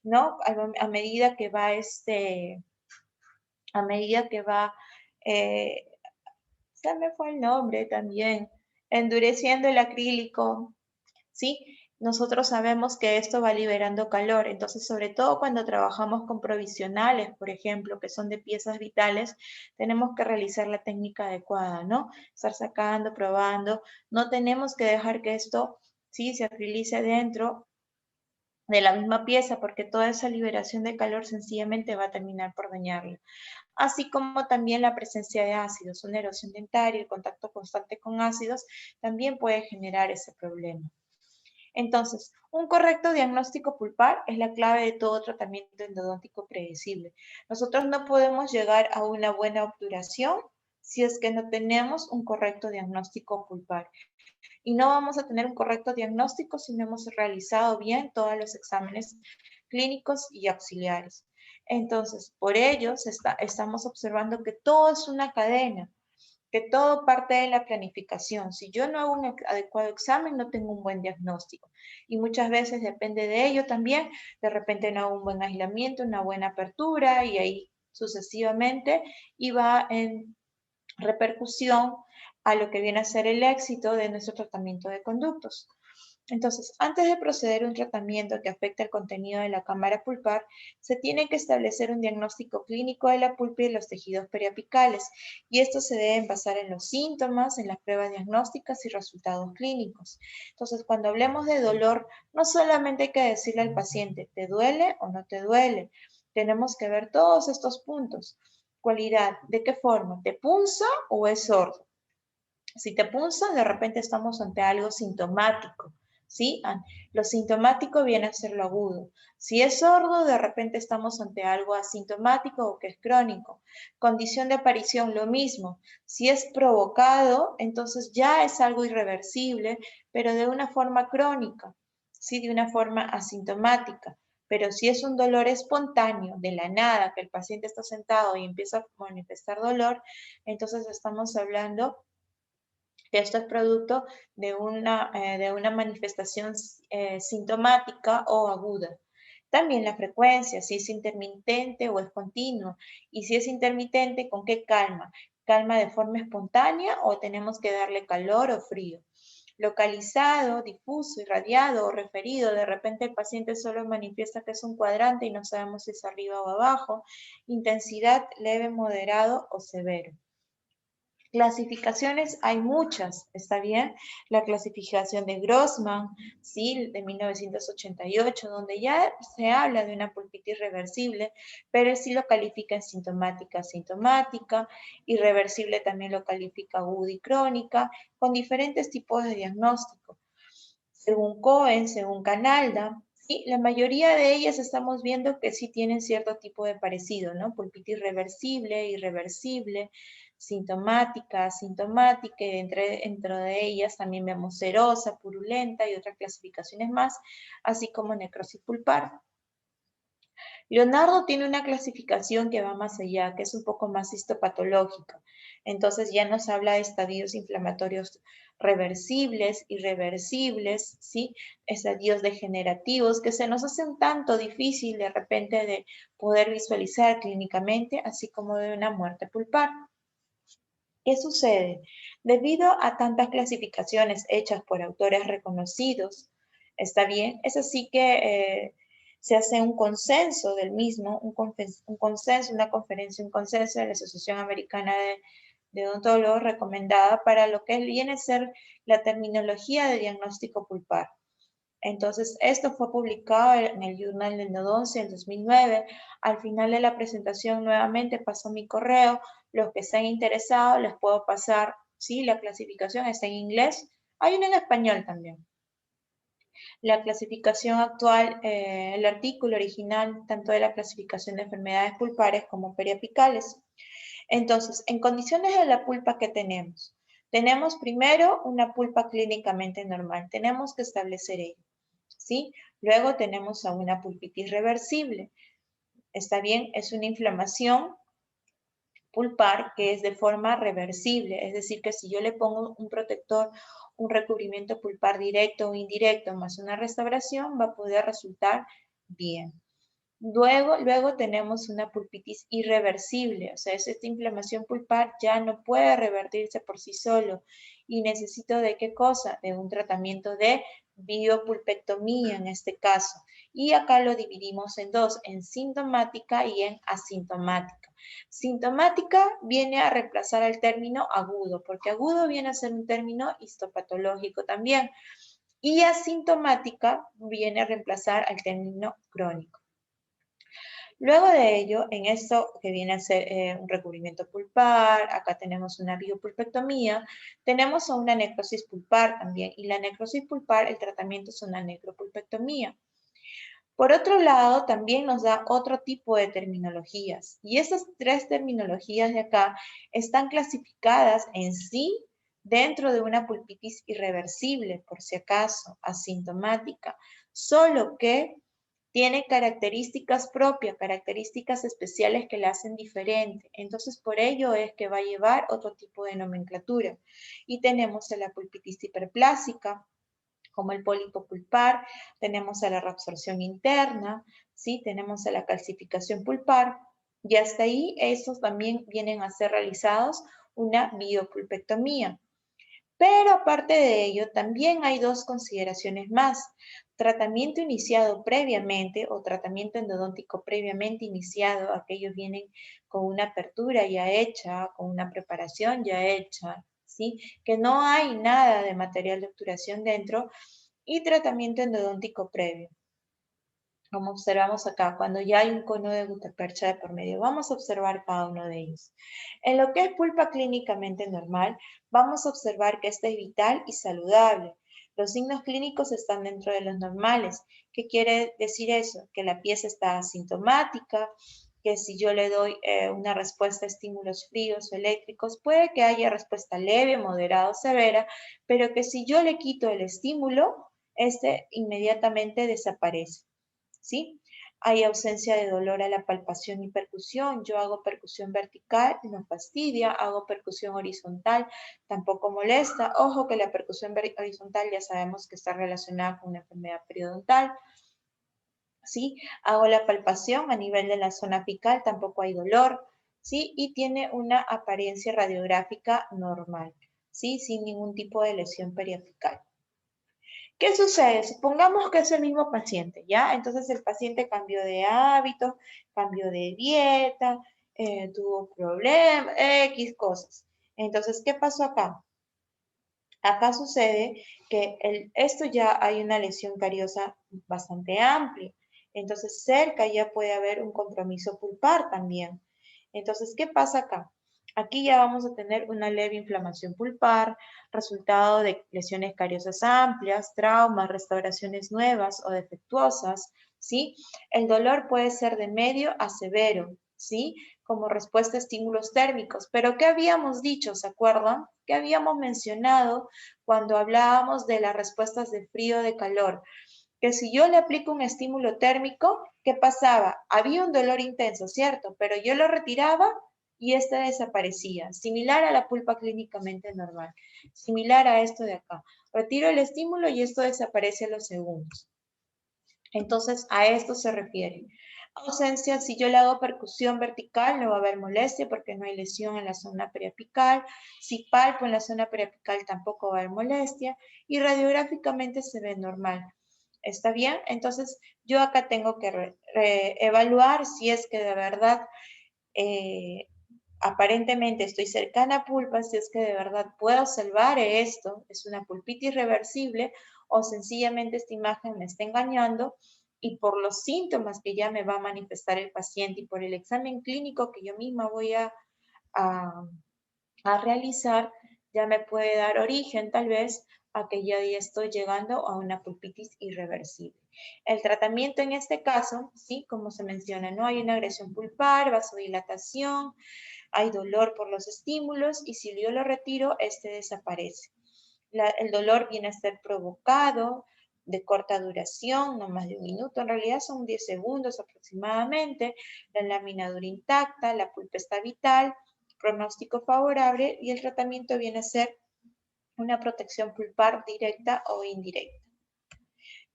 ¿no? A medida que va, a medida que va, eh, se me fue el nombre también, endureciendo el acrílico, ¿sí? Nosotros sabemos que esto va liberando calor, entonces sobre todo cuando trabajamos con provisionales, por ejemplo, que son de piezas vitales, tenemos que realizar la técnica adecuada, ¿no? Estar sacando, probando, no tenemos que dejar que esto, sí, se acrilice dentro de la misma pieza, porque toda esa liberación de calor sencillamente va a terminar por dañarla. Así como también la presencia de ácidos, una erosión dentaria, el contacto constante con ácidos, también puede generar ese problema. Entonces, un correcto diagnóstico pulpar es la clave de todo tratamiento endodóntico predecible. Nosotros no podemos llegar a una buena obturación si es que no tenemos un correcto diagnóstico pulpar. Y no vamos a tener un correcto diagnóstico si no hemos realizado bien todos los exámenes clínicos y auxiliares. Entonces, por ello estamos observando que todo es una cadena, que todo parte de la planificación. Si yo no hago un adecuado examen, no tengo un buen diagnóstico. Y muchas veces depende de ello también, de repente no hago un buen aislamiento, una buena apertura y ahí sucesivamente, y va en repercusión a lo que viene a ser el éxito de nuestro tratamiento de conductos. Entonces, antes de proceder a un tratamiento que afecte el contenido de la cámara pulpar, se tiene que establecer un diagnóstico clínico de la pulpa y los tejidos periapicales, y estos se deben basar en los síntomas, en las pruebas diagnósticas y resultados clínicos. Entonces, cuando hablemos de dolor, no solamente hay que decirle al paciente, ¿te duele o no te duele? Tenemos que ver todos estos puntos. Cualidad, ¿de qué forma? ¿Te punza o es sordo? Si te punza, de repente estamos ante algo sintomático, ¿sí? Lo sintomático viene a ser lo agudo. Si es sordo, de repente estamos ante algo asintomático o que es crónico. Condición de aparición, lo mismo. Si es provocado, entonces ya es algo irreversible, pero de una forma crónica, ¿sí? De una forma asintomática. Pero si es un dolor espontáneo, de la nada, que el paciente está sentado y empieza a manifestar dolor, entonces estamos hablando que esto es producto de una manifestación sintomática o aguda. También la frecuencia, si es intermitente o es continua. Y si es intermitente, ¿con qué calma? ¿Calma de forma espontánea o tenemos que darle calor o frío? Localizado, difuso, irradiado o referido. De repente el paciente solo manifiesta que es un cuadrante y no sabemos si es arriba o abajo. Intensidad leve, moderado o severo. Clasificaciones hay muchas, ¿está bien? La clasificación de Grossman, ¿sí? De 1988, donde ya se habla de una pulpitis reversible, pero él sí lo califica en sintomática, asintomática, irreversible también lo califica aguda y crónica, con diferentes tipos de diagnóstico. Según Cohen, según Canalda, ¿sí? La mayoría de ellas estamos viendo que sí tienen cierto tipo de parecido, ¿no? Pulpitis reversible, irreversible, sintomática, asintomática, y dentro de ellas también vemos serosa, purulenta y otras clasificaciones más, así como necrosis pulpar. Leonardo tiene una clasificación que va más allá, que es un poco más histopatológica. Entonces ya nos habla de estadios inflamatorios reversibles, irreversibles, ¿sí? Estadios degenerativos, que se nos hace un tanto difícil de repente de poder visualizar clínicamente, así como de una muerte pulpar. ¿Qué sucede? Debido a tantas clasificaciones hechas por autores reconocidos, está bien, es así que se hace un consenso del mismo, un consenso, una conferencia, un consenso de la Asociación Americana de Odontólogos recomendada para lo que viene a ser la terminología de diagnóstico pulpar. Entonces, esto fue publicado en el Journal de Endodoncia en 2009. Al final de la presentación, nuevamente paso mi correo. Los que estén interesados, les puedo pasar, sí, la clasificación está en inglés. Hay una en español también. La clasificación actual, el artículo original, tanto de la clasificación de enfermedades pulpares como periapicales. Entonces, en condiciones de la pulpa que tenemos primero una pulpa clínicamente normal. Tenemos que establecer ello. ¿Sí? Luego tenemos a una pulpitis reversible. Está bien, es una inflamación pulpar que es de forma reversible, es decir, que si yo le pongo un protector, un recubrimiento pulpar directo o indirecto más una restauración, va a poder resultar bien. Luego tenemos una pulpitis irreversible, o sea, esta inflamación pulpar ya no puede revertirse por sí solo y necesito de qué cosa, de un tratamiento de biopulpectomía en este caso. Y acá lo dividimos en dos, en sintomática y en asintomática. Sintomática viene a reemplazar al término agudo, porque agudo viene a ser un término histopatológico también. Y asintomática viene a reemplazar al término crónico. Luego de ello, en esto que viene a ser un recubrimiento pulpar, acá tenemos una biopulpectomía, tenemos una necrosis pulpar también, y la necrosis pulpar, el tratamiento es una necropulpectomía. Por otro lado, también nos da otro tipo de terminologías, y esas tres terminologías de acá están clasificadas en sí dentro de una pulpitis irreversible, por si acaso, asintomática, solo que tiene características propias, características especiales que la hacen diferente. Entonces, por ello es que va a llevar otro tipo de nomenclatura. Y tenemos a la pulpitis hiperplásica, como el pólipo pulpar, tenemos a la reabsorción interna, ¿sí? Tenemos a la calcificación pulpar, y hasta ahí esos también vienen a ser realizados una biopulpectomía. Pero aparte de ello, también hay dos consideraciones más. Tratamiento iniciado previamente o tratamiento endodóntico previamente iniciado, aquellos vienen con una apertura ya hecha, con una preparación ya hecha, ¿sí? Que no hay nada de material de obturación dentro, y tratamiento endodóntico previo. Como observamos acá, cuando ya hay un cono de gutapercha de por medio, vamos a observar cada uno de ellos. En lo que es pulpa clínicamente normal, vamos a observar que esta es vital y saludable. Los signos clínicos están dentro de los normales. ¿Qué quiere decir eso? Que la pieza está asintomática, que si yo le doy una respuesta a estímulos fríos o eléctricos, puede que haya respuesta leve, moderada o severa, pero que si yo le quito el estímulo, este inmediatamente desaparece. ¿Sí? Hay ausencia de dolor a la palpación y percusión. Yo hago percusión vertical, no fastidia. Hago percusión horizontal, tampoco molesta. Ojo que la percusión horizontal ya sabemos que está relacionada con una enfermedad periodontal. ¿Sí? Hago la palpación a nivel de la zona apical, tampoco hay dolor. ¿Sí? Y tiene una apariencia radiográfica normal, ¿sí? Sin ningún tipo de lesión periapical. ¿Qué sucede? Supongamos que es el mismo paciente, ¿ya? Entonces el paciente cambió de hábito, cambió de dieta, tuvo problemas, X cosas. Entonces, ¿qué pasó acá? Acá sucede que esto ya hay una lesión cariosa bastante amplia. Entonces, cerca ya puede haber un compromiso pulpar también. Entonces, ¿qué pasa acá? Aquí ya vamos a tener una leve inflamación pulpar, resultado de lesiones cariosas amplias, traumas, restauraciones nuevas o defectuosas, ¿sí? El dolor puede ser de medio a severo, ¿sí? Como respuesta a estímulos térmicos. Pero ¿qué habíamos dicho? ¿Se acuerdan? ¿Qué habíamos mencionado cuando hablábamos de las respuestas de frío o de calor? Que si yo le aplico un estímulo térmico, ¿qué pasaba? Había un dolor intenso, ¿cierto? Pero yo lo retiraba y este desaparecía, similar a la pulpa clínicamente normal, similar a esto de acá. Retiro el estímulo y esto desaparece a los segundos. Entonces, a esto se refiere. Ausencia, si yo le hago percusión vertical, no va a haber molestia porque no hay lesión en la zona periapical. Si palpo en la zona periapical, tampoco va a haber molestia. Y radiográficamente se ve normal. ¿Está bien? Entonces, yo acá tengo que evaluar si es que de verdad aparentemente estoy cercana a pulpa, si es que de verdad puedo salvar esto, es una pulpitis reversible, o sencillamente esta imagen me está engañando, y por los síntomas que ya me va a manifestar el paciente y por el examen clínico que yo misma voy a, a realizar, ya me puede dar origen tal vez a que ya estoy llegando a una pulpitis irreversible. El tratamiento en este caso, sí, como se menciona, no hay una agresión pulpar, vasodilatación, hay dolor por los estímulos y si yo lo retiro, este desaparece. El dolor viene a ser provocado, de corta duración, no más de un minuto, en realidad son 10 segundos aproximadamente, la lámina dura intacta, la pulpa está vital, pronóstico favorable y el tratamiento viene a ser una protección pulpar directa o indirecta.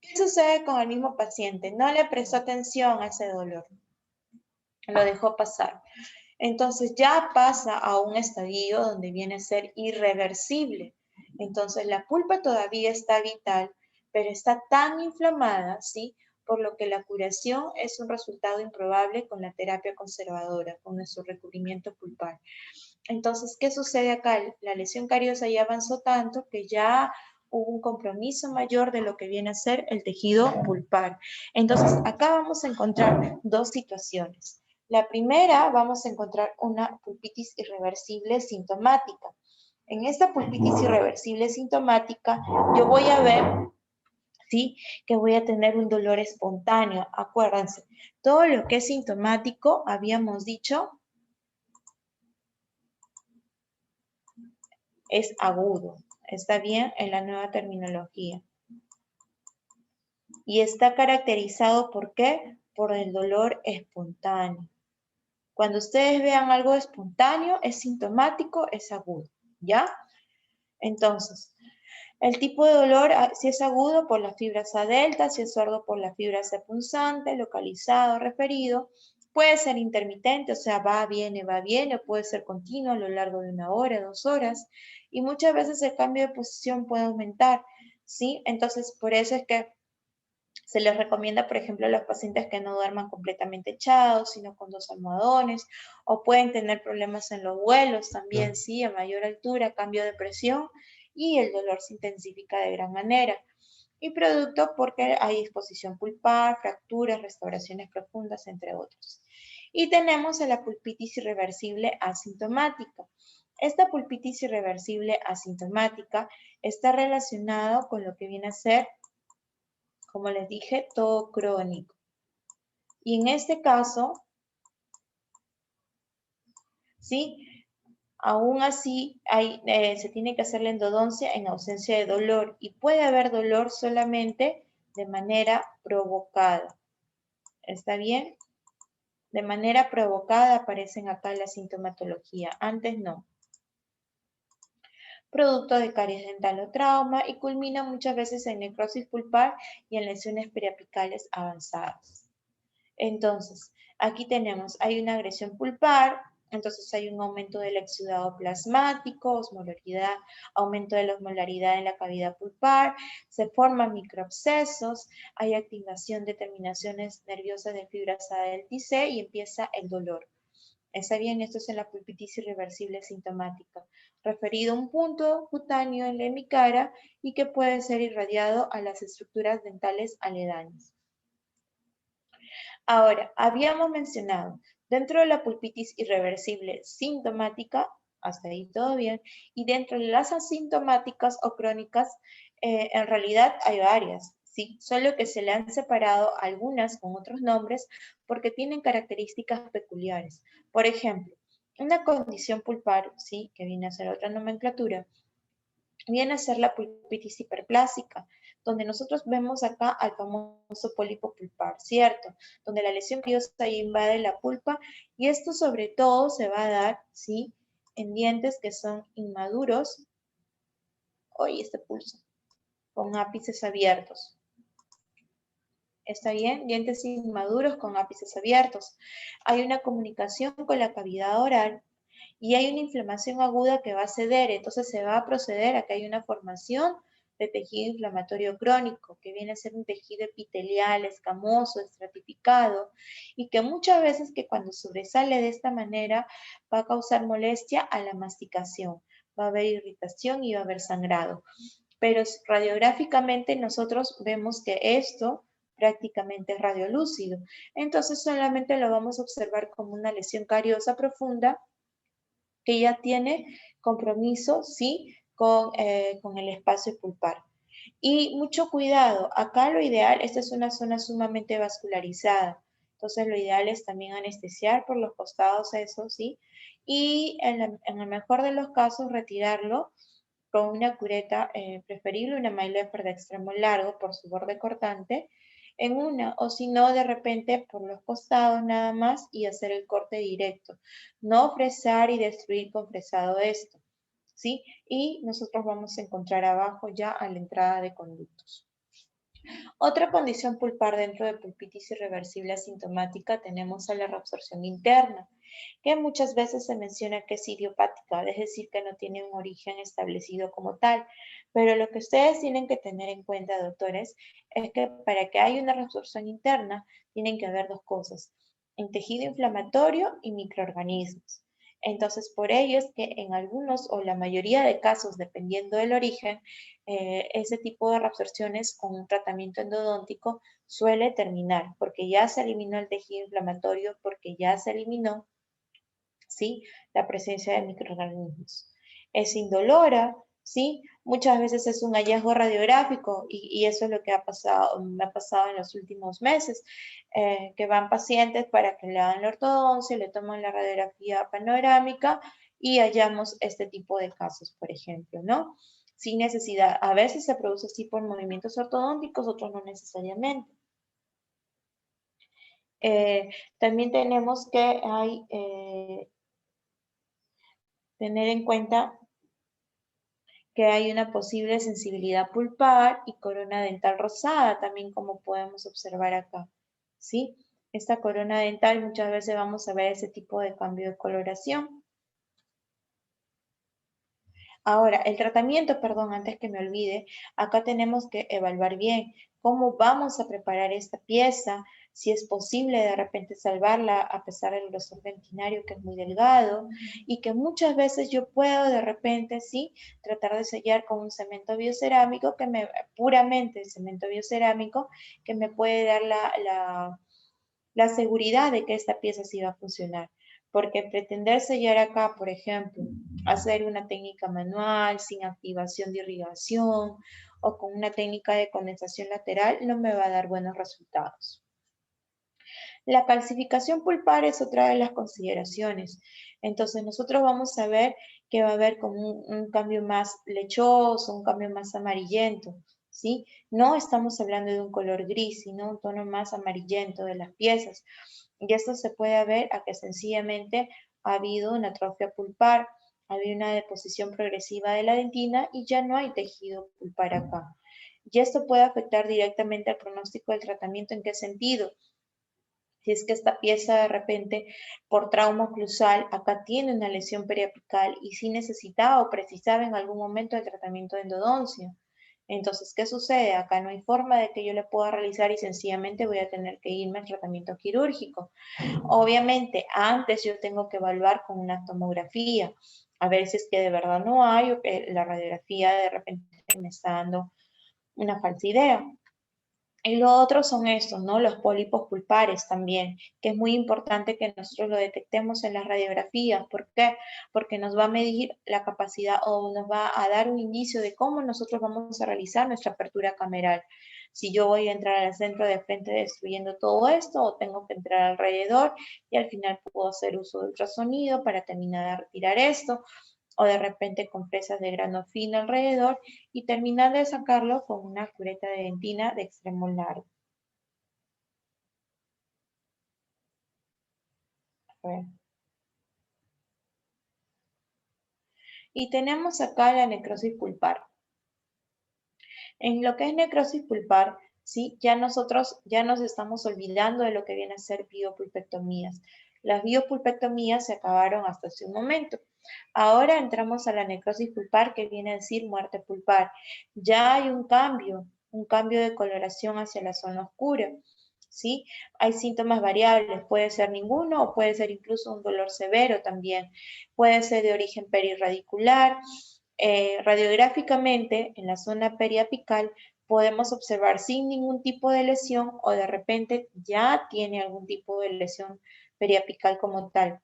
¿Qué sucede con el mismo paciente? No le prestó atención a ese dolor, lo dejó pasar. Entonces ya pasa a un estadio donde viene a ser irreversible. Entonces la pulpa todavía está vital, pero está tan inflamada, ¿sí? Por lo que la curación es un resultado improbable con la terapia conservadora, con nuestro recubrimiento pulpar. Entonces, ¿qué sucede acá? La lesión cariosa ya avanzó tanto que ya hubo un compromiso mayor de lo que viene a ser el tejido pulpar. Entonces, acá vamos a encontrar dos situaciones. La primera, vamos a encontrar una pulpitis irreversible sintomática. En esta pulpitis irreversible sintomática, yo voy a ver, ¿sí?, que voy a tener un dolor espontáneo. Acuérdense, todo lo que es sintomático, habíamos dicho, es agudo. ¿Está bien? En la nueva terminología. Y está caracterizado ¿por qué? Por el dolor espontáneo. Cuando ustedes vean algo espontáneo, es sintomático, es agudo, ¿ya? Entonces, el tipo de dolor, si es agudo por la fibra A delta, si es sordo por la fibra C punzante, localizado, referido, puede ser intermitente, o sea, va, viene, o puede ser continuo a lo largo de 1 hora, 2 horas, y muchas veces el cambio de posición puede aumentar, ¿sí? Entonces, por eso es que se les recomienda, por ejemplo, a los pacientes que no duerman completamente echados, sino con 2 almohadones, o pueden tener problemas en los vuelos también, sí, a mayor altura, cambio de presión, y el dolor se intensifica de gran manera. Y producto porque hay exposición pulpar, fracturas, restauraciones profundas, entre otros. Y tenemos a la pulpitis irreversible asintomática. Esta pulpitis irreversible asintomática está relacionada con lo que viene a ser, como les dije, todo crónico. Y en este caso, ¿sí?, aún así se tiene que hacer la endodoncia en ausencia de dolor y puede haber dolor solamente de manera provocada. ¿Está bien? De manera provocada aparecen acá la sintomatología, antes no. Producto de caries dental o trauma y culmina muchas veces en necrosis pulpar y en lesiones periapicales avanzadas. Entonces, aquí tenemos, hay una agresión pulpar, entonces hay un aumento del exudado plasmático, osmolaridad, aumento de la osmolaridad en la cavidad pulpar, se forman microabscesos, hay activación de terminaciones nerviosas de fibras A del TC y empieza el dolor. Está bien, esto es en la pulpitis irreversible sintomática, referido a un punto cutáneo en la hemicara y que puede ser irradiado a las estructuras dentales aledañas. Ahora, habíamos mencionado, dentro de la pulpitis irreversible sintomática, hasta ahí todo bien, y dentro de las asintomáticas o crónicas, en realidad hay varias, ¿sí? Solo que se le han separado algunas con otros nombres porque tienen características peculiares. Por ejemplo, una condición pulpar, ¿sí?, que viene a ser otra nomenclatura, viene a ser la pulpitis hiperplásica, donde nosotros vemos acá al famoso pólipo pulpar, ¿cierto? Donde la lesión cariosa invade la pulpa y esto sobre todo se va a dar, ¿sí?, en dientes que son inmaduros, oye, este pulso, con ápices abiertos. ¿Está bien? Dientes inmaduros con ápices abiertos. Hay una comunicación con la cavidad oral y hay una inflamación aguda que va a ceder, entonces se va a proceder a que hay una formación de tejido inflamatorio crónico, que viene a ser un tejido epitelial, escamoso, estratificado, y que muchas veces que cuando sobresale de esta manera va a causar molestia a la masticación, va a haber irritación y va a haber sangrado. Pero radiográficamente nosotros vemos que esto prácticamente es radiolúcido, entonces solamente lo vamos a observar como una lesión cariosa profunda que ya tiene compromiso, ¿sí?, con el espacio pulpar. Y mucho cuidado, acá lo ideal, esta es una zona sumamente vascularizada, entonces lo ideal es también anestesiar por los costados eso, ¿sí? Y en el mejor de los casos retirarlo con una cureta, preferible una Maillefert de extremo largo por su borde cortante, en una, o si no, de repente por los costados nada más y hacer el corte directo. No fresar y destruir con fresado esto, ¿sí? Y nosotros vamos a encontrar abajo ya a la entrada de conductos. Otra condición pulpar dentro de pulpitis irreversible asintomática tenemos a la reabsorción interna, que muchas veces se menciona que es idiopática, es decir, que no tiene un origen establecido como tal. Pero lo que ustedes tienen que tener en cuenta, doctores, es que para que haya una reabsorción interna, tienen que haber dos cosas, en tejido inflamatorio y microorganismos. Entonces, por ello es que en algunos o la mayoría de casos, dependiendo del origen, ese tipo de reabsorciones con un tratamiento endodóntico suele terminar, porque ya se eliminó el tejido inflamatorio, porque ya se eliminó, ¿sí?, la presencia de microorganismos. Es indolora, ¿sí? Muchas veces es un hallazgo radiográfico y eso es lo que me ha pasado en los últimos meses, que van pacientes para que le hagan la ortodoncia, le toman la radiografía panorámica y hallamos este tipo de casos, por ejemplo, ¿no? Sin necesidad. A veces se produce así por movimientos ortodónticos, otros no necesariamente. También tenemos que tener en cuenta que hay una posible sensibilidad pulpar y corona dental rosada, también como podemos observar acá, ¿sí? Esta corona dental muchas veces vamos a ver ese tipo de cambio de coloración. Ahora, el tratamiento, perdón, antes que me olvide, acá tenemos que evaluar bien cómo vamos a preparar esta pieza, si es posible de repente salvarla a pesar del grosor dentinario que es muy delgado y que muchas veces yo puedo de repente, sí, tratar de sellar con un cemento biocerámico puramente cemento biocerámico, que me puede dar la seguridad de que esta pieza sí va a funcionar. Porque pretender sellar acá, por ejemplo, hacer una técnica manual sin activación de irrigación o con una técnica de condensación lateral no me va a dar buenos resultados. La calcificación pulpar es otra de las consideraciones. Entonces nosotros vamos a ver que va a haber como un cambio más lechoso, un cambio más amarillento, ¿sí? No estamos hablando de un color gris, sino un tono más amarillento de las piezas. Y esto se puede ver a que sencillamente ha habido una atrofia pulpar, ha habido una deposición progresiva de la dentina y ya no hay tejido pulpar acá. Y esto puede afectar directamente al pronóstico del tratamiento. ¿En qué sentido? Si es que esta pieza de repente por trauma oclusal acá tiene una lesión periapical y si necesitaba o precisaba en algún momento el tratamiento de endodoncia. Entonces, ¿qué sucede? Acá no hay forma de que yo le pueda realizar y sencillamente voy a tener que irme al tratamiento quirúrgico. Obviamente, antes yo tengo que evaluar con una tomografía, a ver si es que de verdad no hay o que la radiografía de repente me está dando una falsa idea. Y lo otro son estos, ¿no? Los pólipos pulpares también, que es muy importante que nosotros lo detectemos en las radiografías. ¿Por qué? Porque nos va a medir la capacidad o nos va a dar un indicio de cómo nosotros vamos a realizar nuestra apertura cameral. Si yo voy a entrar al centro de frente destruyendo todo esto o tengo que entrar alrededor y al final puedo hacer uso de ultrasonido para terminar de retirar esto o de repente con presas de grano fino alrededor y terminar de sacarlo con una cureta de dentina de extremo largo. Y tenemos acá la necrosis pulpar. En lo que es necrosis pulpar, ¿sí? Ya nos estamos olvidando de lo que viene a ser biopulpectomías. Las biopulpectomías se acabaron hasta hace un momento. Ahora entramos a la necrosis pulpar, que viene a decir muerte pulpar. Ya hay un cambio de coloración hacia la zona oscura, ¿sí? Hay síntomas variables, puede ser ninguno o puede ser incluso un dolor severo también. Puede ser de origen perirradicular. Radiográficamente, en la zona periapical, podemos observar sin ningún tipo de lesión o de repente ya tiene algún tipo de lesión periapical como tal,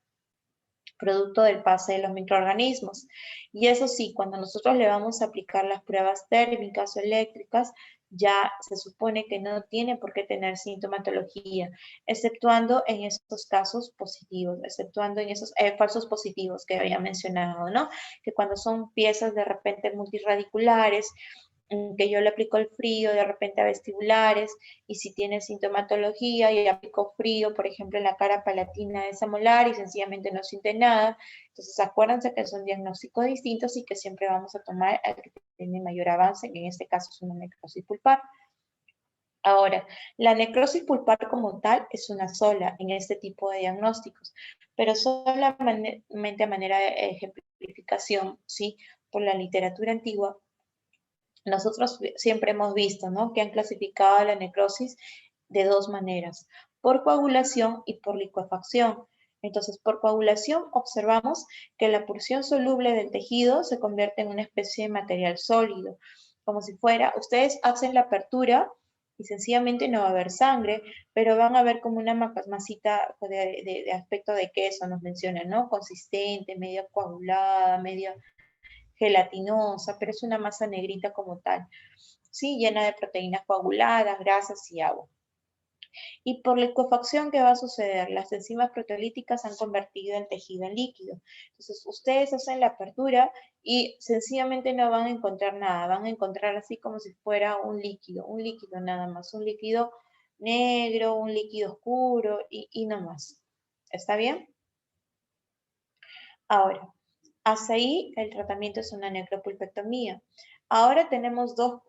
producto del pase de los microorganismos. Y eso sí, cuando nosotros le vamos a aplicar las pruebas térmicas o eléctricas, ya se supone que no tiene por qué tener sintomatología, exceptuando en estos casos positivos, exceptuando en esos falsos positivos que había mencionado, ¿no? Que cuando son piezas de repente multirradiculares, que yo le aplico el frío de repente a vestibulares y si tiene sintomatología y aplico frío, por ejemplo, en la cara palatina de esa molar y sencillamente no siente nada. Entonces, acuérdense que son diagnósticos distintos y que siempre vamos a tomar al que tiene mayor avance, que en este caso es una necrosis pulpar. Ahora, la necrosis pulpar como tal es una sola en este tipo de diagnósticos, pero solamente a manera de ejemplificación, ¿sí? Por la literatura antigua, nosotros siempre hemos visto, ¿no? Que han clasificado la necrosis de dos maneras, por coagulación y por licuefacción. Entonces, por coagulación observamos que la porción soluble del tejido se convierte en una especie de material sólido, como si fuera, ustedes hacen la apertura y sencillamente no va a haber sangre, pero van a ver como una masita de aspecto de queso, nos mencionan, ¿no? Consistente, medio coagulada, medio gelatinosa, pero es una masa negrita como tal, ¿sí? Llena de proteínas coaguladas, grasas y agua. Y por licuefacción, ¿qué va a suceder? Las enzimas proteolíticas han convertido el tejido en líquido. Entonces, ustedes hacen la apertura y sencillamente no van a encontrar nada, van a encontrar así como si fuera un líquido nada más, un líquido negro, un líquido oscuro y no más. ¿Está bien? Ahora, hasta ahí el tratamiento es una necropulpectomía. Ahora tenemos dos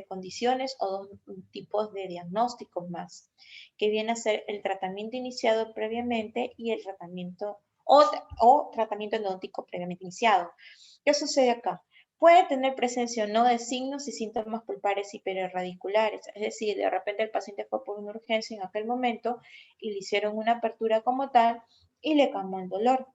condiciones o dos tipos de diagnósticos más, que viene a ser el tratamiento iniciado previamente y el tratamiento o tratamiento endodóntico previamente iniciado. ¿Qué sucede acá? Puede tener presencia o no de signos y síntomas pulpares y periradiculares, es decir, de repente el paciente fue por una urgencia en aquel momento y le hicieron una apertura como tal y le calmó el dolor.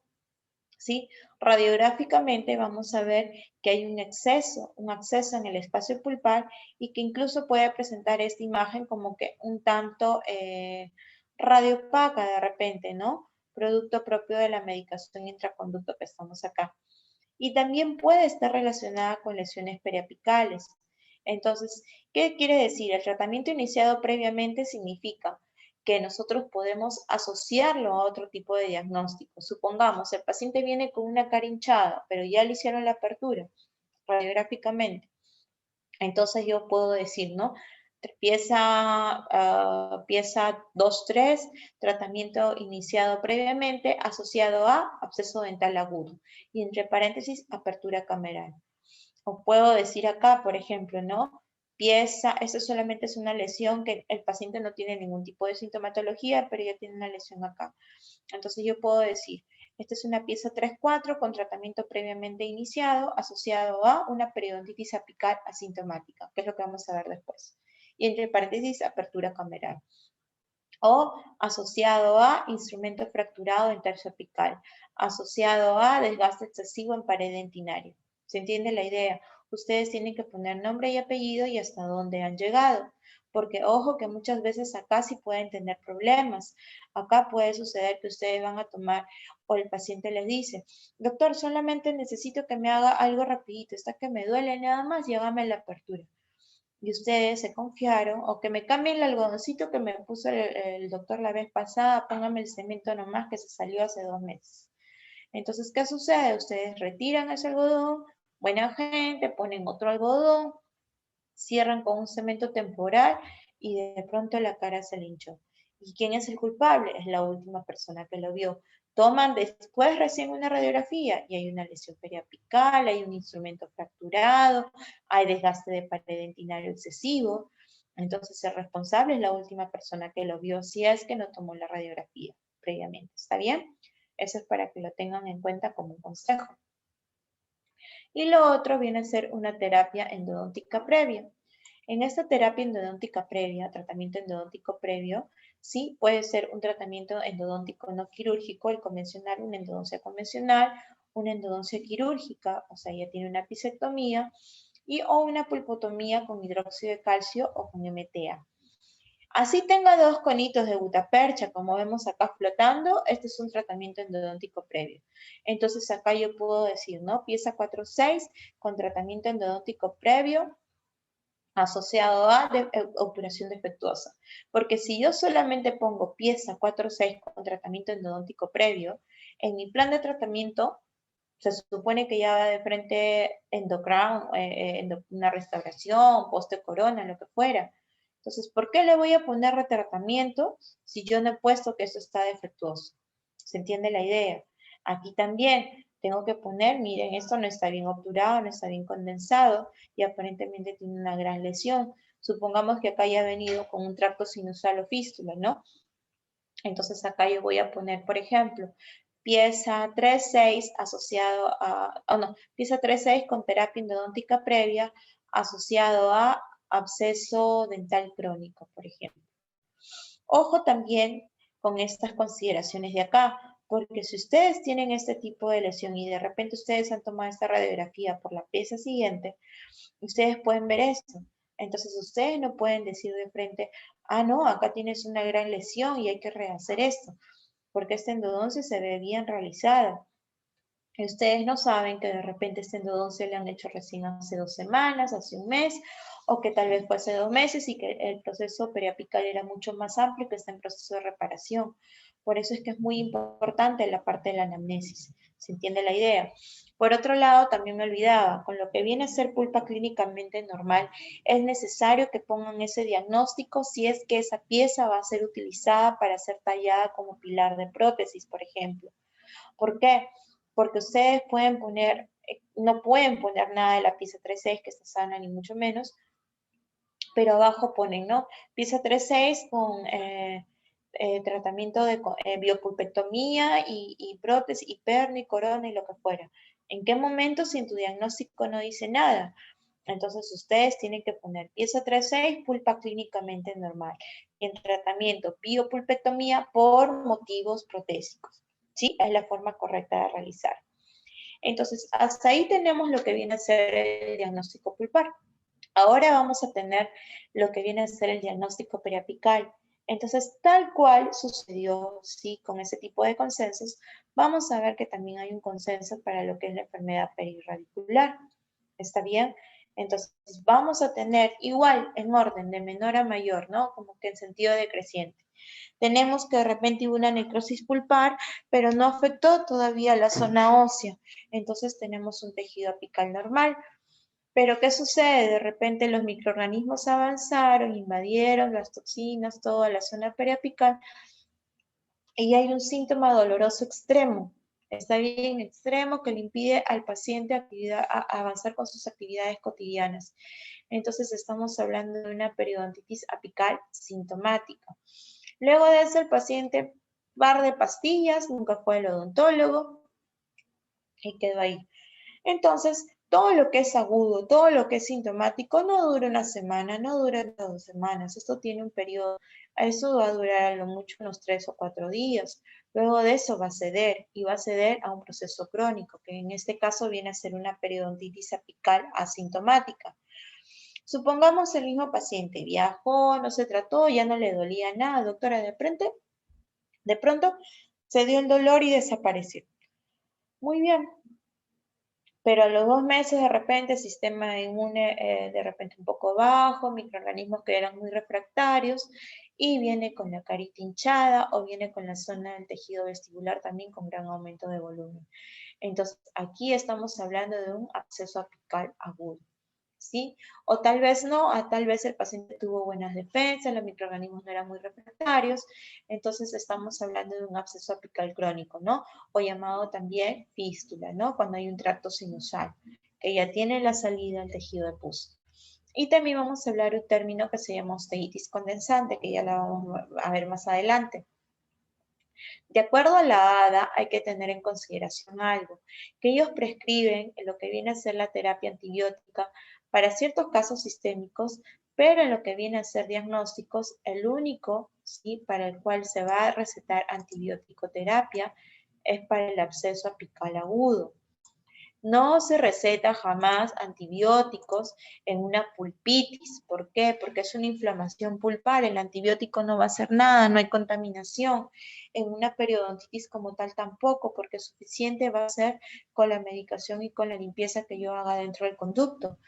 ¿Sí? Radiográficamente vamos a ver que hay un acceso en el espacio pulpar y que incluso puede presentar esta imagen como que un tanto radiopaca de repente, ¿no? Producto propio de la medicación intraconducto que estamos acá. Y también puede estar relacionada con lesiones periapicales. Entonces, ¿qué quiere decir? El tratamiento iniciado previamente significa que nosotros podemos asociarlo a otro tipo de diagnóstico. Supongamos, el paciente viene con una cara hinchada, pero ya le hicieron la apertura radiográficamente. Entonces yo puedo decir, ¿no? Pieza 2-3, tratamiento iniciado previamente, asociado a absceso dental agudo. Y entre paréntesis, apertura cameral. O puedo decir acá, por ejemplo, ¿no? Eso solamente es una lesión que el paciente no tiene ningún tipo de sintomatología, pero ya tiene una lesión acá. Entonces yo puedo decir, esta es una pieza 3-4 con tratamiento previamente iniciado asociado a una periodontitis apical asintomática, que es lo que vamos a ver después. Y entre paréntesis, apertura cameral. O asociado a instrumento fracturado en tercio apical, asociado a desgaste excesivo en pared dentinaria. ¿Se entiende la idea? Ustedes tienen que poner nombre y apellido y hasta dónde han llegado. Porque ojo que muchas veces acá sí pueden tener problemas. Acá puede suceder que ustedes van a tomar o el paciente les dice, doctor, solamente necesito que me haga algo rapidito, está que me duele nada más y hágame la apertura. Y ustedes se confiaron, o que me cambien el algodoncito que me puso el doctor la vez pasada, póngame el cemento nomás que se salió hace 2 meses. Entonces, ¿qué sucede? Ustedes retiran ese algodón, buena gente, ponen otro algodón, cierran con un cemento temporal y de pronto la cara se le hinchó. ¿Y quién es el culpable? Es la última persona que lo vio. Toman después recién una radiografía y hay una lesión periapical, hay un instrumento fracturado, hay desgaste de pared dentinario excesivo. Entonces el responsable es la última persona que lo vio si es que no tomó la radiografía previamente. ¿Está bien? Eso es para que lo tengan en cuenta como un consejo. Y lo otro viene a ser una terapia endodóntica previa. En esta terapia endodóntica previa, tratamiento endodóntico previo, sí puede ser un tratamiento endodóntico no quirúrgico, el convencional, una endodoncia convencional, una endodoncia quirúrgica, o sea, ya tiene una pisectomía, y o una pulpotomía con hidróxido de calcio o con MTA. Así tenga dos conitos de gutapercha, como vemos acá flotando, este es un tratamiento endodóntico previo. Entonces acá yo puedo decir, ¿no? Pieza 4-6 con tratamiento endodóntico previo asociado a obturación defectuosa. Porque si yo solamente pongo pieza 4-6 con tratamiento endodóntico previo, en mi plan de tratamiento se supone que ya va de frente endocrown, una restauración, poste corona, lo que fuera. Entonces, ¿por qué le voy a poner retratamiento si yo no he puesto que eso está defectuoso? ¿Se entiende la idea? Aquí también tengo que poner, miren, esto no está bien obturado, no está bien condensado y aparentemente tiene una gran lesión. Supongamos que acá haya venido con un tracto sinusal o fístula, ¿no? Entonces acá yo voy a poner, por ejemplo, pieza 3-6 asociado a, pieza 3-6 con terapia endodóntica previa asociado a absceso dental crónico, por ejemplo. Ojo también con estas consideraciones de acá, porque si ustedes tienen este tipo de lesión y de repente ustedes han tomado esta radiografía por la pieza siguiente, ustedes pueden ver esto. Entonces ustedes no pueden decir de frente, ah, no, acá tienes una gran lesión y hay que rehacer esto, porque esta endodoncia se ve bien realizada. Y ustedes no saben que de repente esta endodoncia le han hecho recién hace 2 semanas, hace un mes, o que tal vez fue hace 2 meses y que el proceso periapical era mucho más amplio que está en proceso de reparación. Por eso es que es muy importante la parte de la anamnesis. ¿Se entiende la idea? Por otro lado, también me olvidaba, con lo que viene a ser pulpa clínicamente normal, es necesario que pongan ese diagnóstico si es que esa pieza va a ser utilizada para ser tallada como pilar de prótesis, por ejemplo. ¿Por qué? Porque ustedes pueden poner, no pueden poner nada de la pieza 3-6 que está sana ni mucho menos, pero abajo ponen, ¿no? Pieza 3-6 con tratamiento de biopulpectomía y prótesis, y perno y corona y lo que fuera. ¿En qué momento si en tu diagnóstico no dice nada? Entonces ustedes tienen que poner pieza 3-6, pulpa clínicamente normal. Y en tratamiento biopulpectomía por motivos protésicos. ¿Sí? Es la forma correcta de realizar. Entonces, hasta ahí tenemos lo que viene a ser el diagnóstico pulpar. Ahora vamos a tener lo que viene a ser el diagnóstico periapical. Entonces, tal cual sucedió, sí, con ese tipo de consensos, vamos a ver que también hay un consenso para lo que es la enfermedad perirradicular. ¿Está bien? Entonces, vamos a tener igual en orden de menor a mayor, ¿no? Como que en sentido decreciente. Tenemos que de repente hubo una necrosis pulpar, pero no afectó todavía la zona ósea. Entonces tenemos un tejido apical normal. Pero ¿qué sucede? De repente los microorganismos avanzaron, invadieron las toxinas, toda la zona periapical, y hay un síntoma doloroso extremo. Está bien extremo que le impide al paciente avanzar con sus actividades cotidianas. Entonces estamos hablando de una periodontitis apical sintomática. Luego de eso el paciente bar de pastillas, nunca fue al odontólogo y quedó ahí. Entonces, todo lo que es agudo, todo lo que es sintomático, no dura una semana, no dura 2 semanas. Esto tiene un periodo, eso va a durar a lo mucho unos 3 o 4 días. Luego de eso va a ceder y va a ceder a un proceso crónico, que en este caso viene a ser una periodontitis apical asintomática. Supongamos el mismo paciente viajó, no se trató, ya no le dolía nada, doctora, de pronto se dio el dolor y desapareció. Muy bien, pero a los 2 meses de repente sistema inmune de repente un poco bajo, microorganismos que eran muy refractarios y viene con la carita hinchada o viene con la zona del tejido vestibular también con gran aumento de volumen. Entonces aquí estamos hablando de un absceso apical agudo. ¿Sí? O tal vez no, tal vez el paciente tuvo buenas defensas, los microorganismos no eran muy refractarios, entonces estamos hablando de un absceso apical crónico, ¿no? O llamado también fístula, ¿no? Cuando hay un tracto sinusal, que ya tiene la salida al tejido de pus. Y también vamos a hablar de un término que se llama osteitis condensante, que ya la vamos a ver más adelante. De acuerdo a la ADA, hay que tener en consideración algo, que ellos prescriben lo que viene a ser la terapia antibiótica para ciertos casos sistémicos, pero en lo que viene a ser diagnósticos, el único ¿sí? para el cual se va a recetar antibiótico terapia es para el absceso apical agudo. No se receta jamás antibióticos en una pulpitis. ¿Por qué? Porque es una inflamación pulpar. El antibiótico no va a hacer nada, no hay contaminación. En una periodontitis como tal tampoco, porque suficiente va a ser con la medicación y con la limpieza que yo haga dentro del conducto.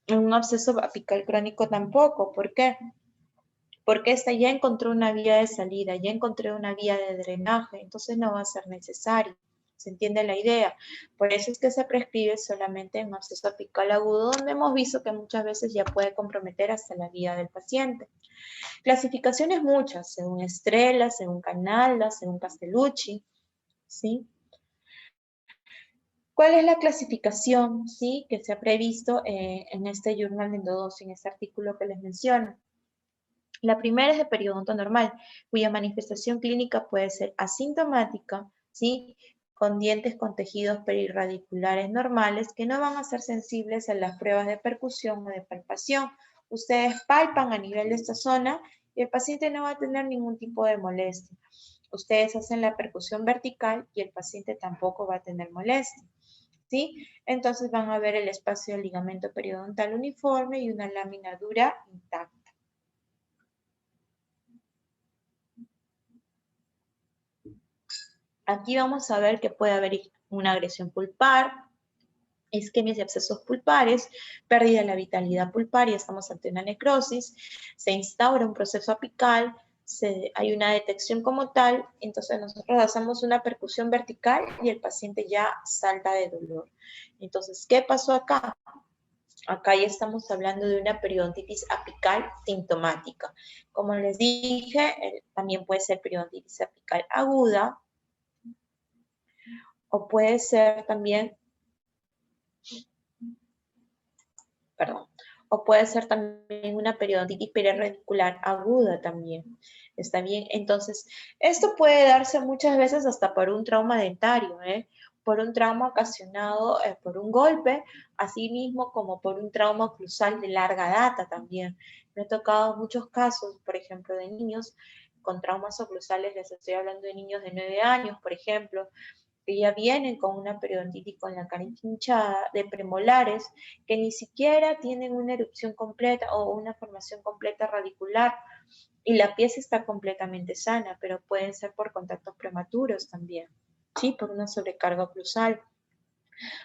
En un absceso apical crónico tampoco. ¿Por qué? Porque esta ya encontró una vía de salida, ya encontré una vía de drenaje, entonces no va a ser necesario. ¿Se entiende la idea? Por eso es que se prescribe solamente en absceso apical agudo, donde hemos visto que muchas veces ya puede comprometer hasta la vida del paciente. Clasificaciones muchas, según Estrella, según Canalda, según Castellucci, ¿sí? ¿Cuál es la clasificación, sí, que se ha previsto en este Journal de Endodoncia, en este artículo que les menciono? La primera es de periodonto normal, cuya manifestación clínica puede ser asintomática, ¿sí? Con dientes con tejidos perirradiculares normales que no van a ser sensibles a las pruebas de percusión o de palpación. Ustedes palpan a nivel de esta zona y el paciente no va a tener ningún tipo de molestia. Ustedes hacen la percusión vertical y el paciente tampoco va a tener molestia, ¿sí? Entonces van a ver el espacio del ligamento periodontal uniforme y una lámina dura intacta. Aquí vamos a ver que puede haber una agresión pulpar, isquemias y abscesos pulpares, pérdida de la vitalidad pulparia, estamos ante una necrosis, se instaura un proceso apical, hay una detección como tal, entonces nosotros hacemos una percusión vertical y el paciente ya salta de dolor. Entonces, ¿qué pasó acá? Acá ya estamos hablando de una periodontitis apical sintomática. Como les dije, también puede ser periodontitis apical aguda, o puede ser también, perdón, o puede ser también una periodontitis perirradicular aguda también. ¿Está bien? Entonces, esto puede darse muchas veces hasta por un trauma dentario, por un trauma ocasionado por un golpe, así mismo como por un trauma oclusal de larga data también. Me ha tocado muchos casos, por ejemplo, de niños con traumas oclusales, les estoy hablando de niños de 9 años, por ejemplo, que ya vienen con una periodontitis con la cara hinchada, de premolares, que ni siquiera tienen una erupción completa o una formación completa radicular, y la pieza está completamente sana, pero pueden ser por contactos prematuros también, ¿sí? Por una sobrecarga oclusal.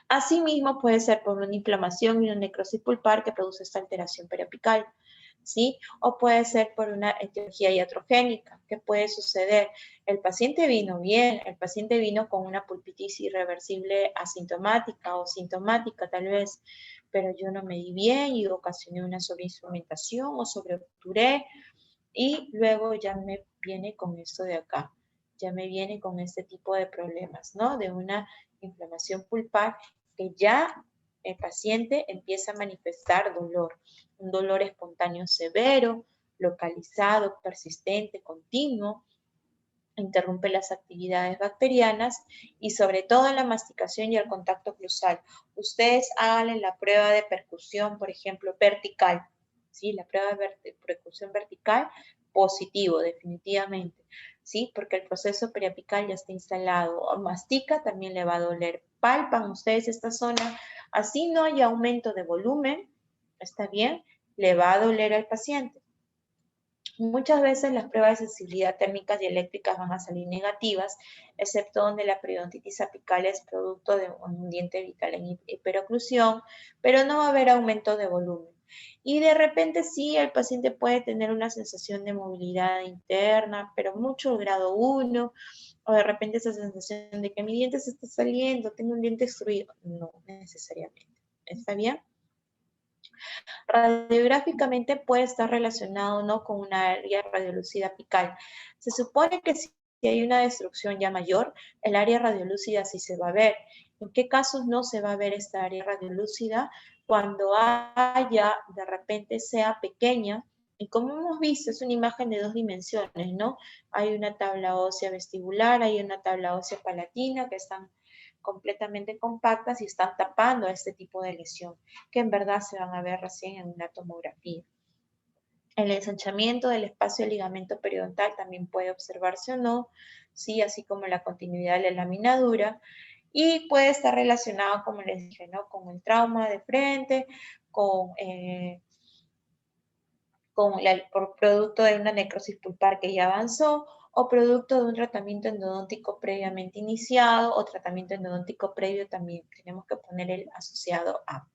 Asimismo, puede ser por una inflamación y una necrosis pulpar que produce esta alteración periapical, ¿sí? O puede ser por una etiología iatrogénica. ¿Qué puede suceder? El paciente vino bien, el paciente vino con una pulpitis irreversible asintomática o sintomática tal vez, pero yo no me di bien y ocasioné una sobreinstrumentación o sobreobturé y luego ya me viene con esto de acá, ya me viene con este tipo de problemas, ¿no? De una inflamación pulpar que ya el paciente empieza a manifestar dolor, un dolor espontáneo severo, localizado, persistente, continuo, interrumpe las actividades bacterianas y sobre todo la masticación y el contacto cruzal. Ustedes háganle la prueba de percusión, por ejemplo, vertical, ¿sí? La prueba de percusión vertical, positivo, definitivamente, ¿sí? Porque el proceso periapical ya está instalado. O mastica, también le va a doler. Palpan ustedes esta zona, así no hay aumento de volumen, ¿está bien? Le va a doler al paciente. Muchas veces las pruebas de sensibilidad térmicas y eléctricas van a salir negativas, excepto donde la periodontitis apical es producto de un diente vital en hiperoclusión, pero no va a haber aumento de volumen. Y de repente sí, el paciente puede tener una sensación de movilidad interna, pero mucho grado 1, o de repente esa sensación de que mi diente se está saliendo, tengo un diente extruido. No necesariamente. ¿Está bien? Radiográficamente puede estar relacionado no con una área radiolúcida apical. Se supone que si hay una destrucción ya mayor, el área radiolúcida sí se va a ver. ¿En qué casos no se va a ver esta área radiolúcida? Cuando haya, de repente sea pequeña, y como hemos visto, es una imagen de 2 dimensiones, ¿no? Hay una tabla ósea vestibular, hay una tabla ósea palatina que están completamente compactas y están tapando a este tipo de lesión, que en verdad se van a ver recién en una tomografía. El ensanchamiento del espacio del ligamento periodontal también puede observarse o no, ¿sí? Así como la continuidad de la laminadura, y puede estar relacionado, como les dije, ¿no? Con el trauma de frente, con, por producto de una necrosis pulpar que ya avanzó, o producto de un tratamiento endodóntico previamente iniciado, o tratamiento endodóntico previo también tenemos que poner el asociado a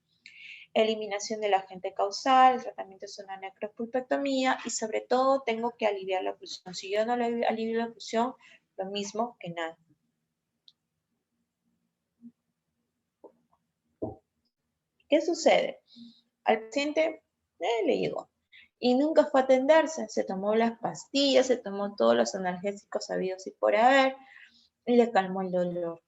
eliminación del agente causal, el tratamiento es una necropulpectomía, y sobre todo tengo que aliviar la oclusión. Si yo no alivio la oclusión, lo mismo que nada. ¿Qué sucede? Al paciente le llegó y nunca fue a atenderse, se tomó las pastillas, se tomó todos los analgésicos habidos y por haber, y le calmó el dolor.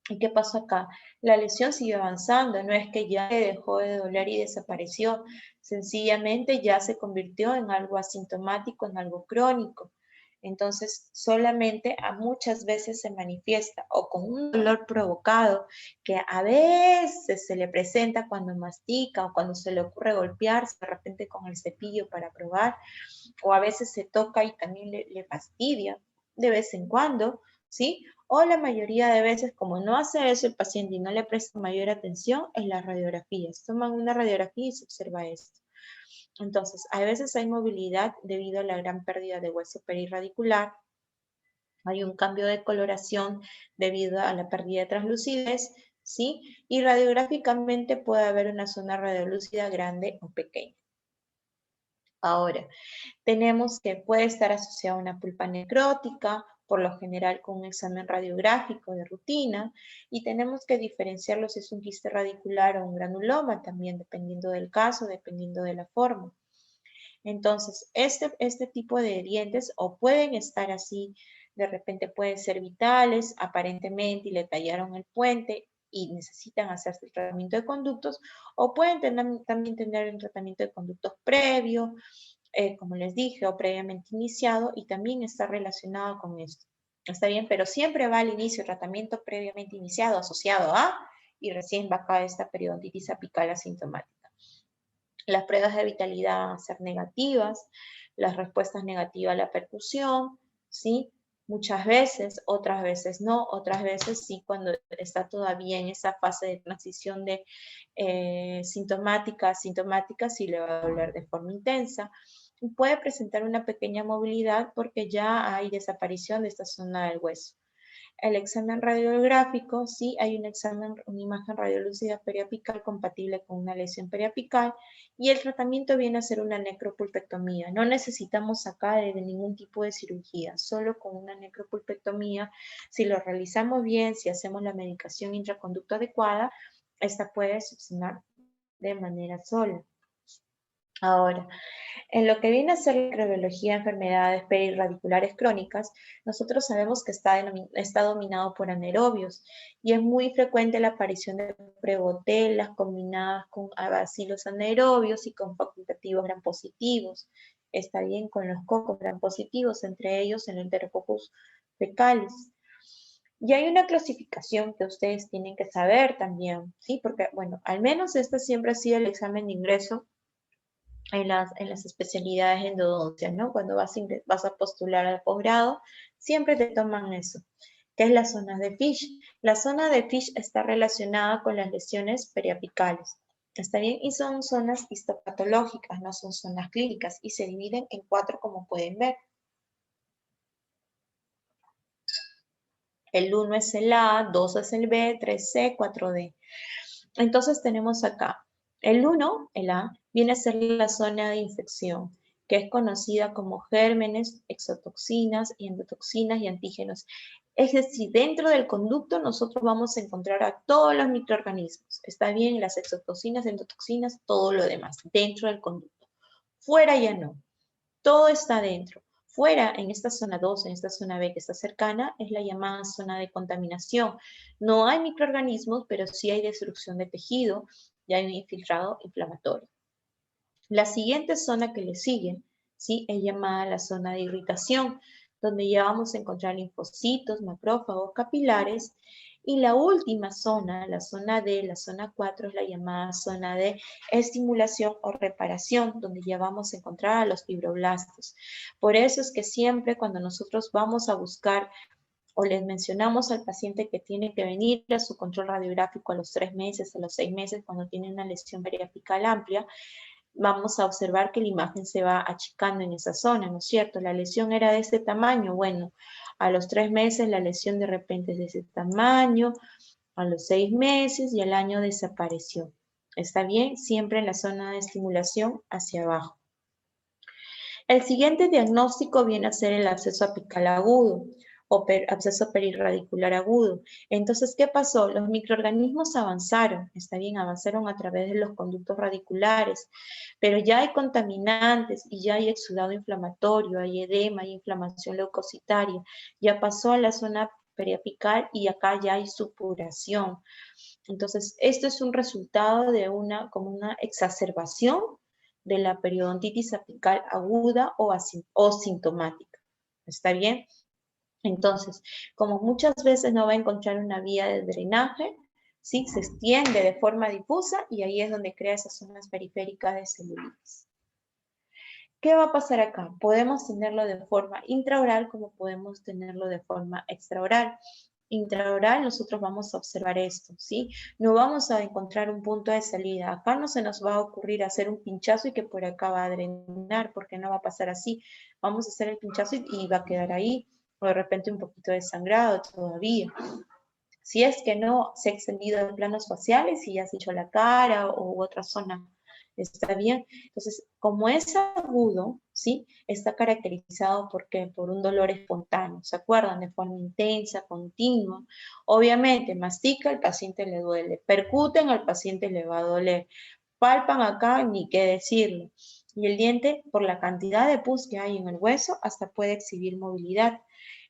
¿Y qué pasó acá? La lesión sigue avanzando, no es que ya dejó de doler y desapareció, sencillamente ya se convirtió en algo asintomático, en algo crónico. Entonces, solamente a muchas veces se manifiesta o con un dolor provocado que a veces se le presenta cuando mastica o cuando se le ocurre golpearse de repente con el cepillo para probar, o a veces se toca y también le fastidia de vez en cuando, ¿sí? O la mayoría de veces, como no hace eso el paciente y no le presta mayor atención, es las radiografías. Toman una radiografía y se observa esto. Entonces, a veces hay movilidad debido a la gran pérdida de hueso perirradicular. Hay un cambio de coloración debido a la pérdida de translucidez, ¿sí? Y radiográficamente puede haber una zona radiolúcida grande o pequeña. Ahora, tenemos que puede estar asociada a una pulpa necrótica, por lo general con un examen radiográfico de rutina, y tenemos que diferenciarlo si es un quiste radicular o un granuloma, también dependiendo del caso, dependiendo de la forma. Entonces, este tipo de dientes o pueden estar así, de repente pueden ser vitales, aparentemente, y le tallaron el puente y necesitan hacerse el tratamiento de conductos, o pueden también tener un tratamiento de conductos previo, como les dije, o previamente iniciado, y también está relacionado con esto. Está bien, pero siempre va al inicio tratamiento previamente iniciado, asociado a, y recién va acá esta periodontitis apical asintomática. Las pruebas de vitalidad van a ser negativas, las respuestas negativas a la percusión, ¿sí? Muchas veces, otras veces no, otras veces sí, cuando está todavía en esa fase de transición de sintomática, sí le va a doler de forma intensa. Y puede presentar una pequeña movilidad porque ya hay desaparición de esta zona del hueso. El examen radiográfico, sí, hay una imagen radiolúcida periapical compatible con una lesión periapical y el tratamiento viene a ser una necropulpectomía. No necesitamos acá de ningún tipo de cirugía, solo con una necropulpectomía. Si lo realizamos bien, si hacemos la medicación intraconducto adecuada, esta puede subsanar de manera sola. Ahora, en lo que viene a ser la microbiología de enfermedades perirradiculares crónicas, nosotros sabemos que está dominado por anaerobios y es muy frecuente la aparición de prebotelas combinadas con bacilos anaerobios y con facultativos gram positivos. Está bien con los cocos gram positivos, entre ellos el Enterococcus fecalis. Y hay una clasificación que ustedes tienen que saber también, ¿sí? Porque, bueno, al menos este siempre ha sido el examen de ingreso en las especialidades en endodoncia, ¿no? Cuando vas a postular al posgrado, siempre te toman eso, que es la zona de Fish. La zona de Fish está relacionada con las lesiones periapicales. ¿Está bien? Y son zonas histopatológicas, no son zonas clínicas, y se dividen en 4 como pueden ver. El 1 es el A, 2 es el B, 3C, 4D. Entonces tenemos acá, el 1, el A, viene a ser la zona de infección, que es conocida como gérmenes, exotoxinas y endotoxinas y antígenos. Es decir, dentro del conducto nosotros vamos a encontrar a todos los microorganismos. Está bien, las exotoxinas, endotoxinas, todo lo demás, dentro del conducto. Fuera ya no, todo está dentro. Fuera, en esta zona 2, en esta zona B que está cercana, es la llamada zona de contaminación. No hay microorganismos, pero sí hay destrucción de tejido y hay un infiltrado inflamatorio. La siguiente zona que le sigue, ¿sí? Es llamada la zona de irritación, donde ya vamos a encontrar linfocitos, macrófagos, capilares. Y la última zona, la zona D, la zona 4, es la llamada zona de estimulación o reparación, donde ya vamos a encontrar a los fibroblastos. Por eso es que siempre cuando nosotros vamos a buscar o les mencionamos al paciente que tiene que venir a su control radiográfico a los 3 meses, a los 6 meses, cuando tiene una lesión periapical amplia, vamos a observar que la imagen se va achicando en esa zona, ¿no es cierto? La lesión era de este tamaño, bueno, a los 3 meses la lesión de repente es de ese tamaño, a los 6 meses y al año desapareció. ¿Está bien? Siempre en la zona de estimulación hacia abajo. El siguiente diagnóstico viene a ser el absceso apical agudo o absceso perirradicular agudo. Entonces, ¿qué pasó? Los microorganismos avanzaron, está bien, avanzaron a través de los conductos radiculares, pero ya hay contaminantes y ya hay exudado inflamatorio, hay edema, hay inflamación leucocitaria, ya pasó a la zona periapical y acá ya hay supuración. Entonces, esto es un resultado de como una exacerbación de la periodontitis apical aguda o sintomática. ¿Está bien? Entonces, como muchas veces no va a encontrar una vía de drenaje, ¿sí? Se extiende de forma difusa y ahí es donde crea esas zonas periféricas de celulitis. ¿Qué va a pasar acá? Podemos tenerlo de forma intraoral como podemos tenerlo de forma extraoral. Intraoral nosotros vamos a observar esto, ¿sí? No vamos a encontrar un punto de salida. Acá no se nos va a ocurrir hacer un pinchazo y que por acá va a drenar, porque no va a pasar así. Vamos a hacer el pinchazo y va a quedar ahí, o de repente un poquito de sangrado todavía. Si es que no se ha extendido en planos faciales y ya se ha hecho la cara u otra zona, está bien. Entonces, como es agudo, ¿sí? Está caracterizado por un dolor espontáneo, ¿se acuerdan? De forma intensa, continua. Obviamente, mastica, el paciente le duele. Percuten, al paciente le va a doler. Palpan acá, ni qué decirlo. Y el diente, por la cantidad de pus que hay en el hueso, hasta puede exhibir movilidad.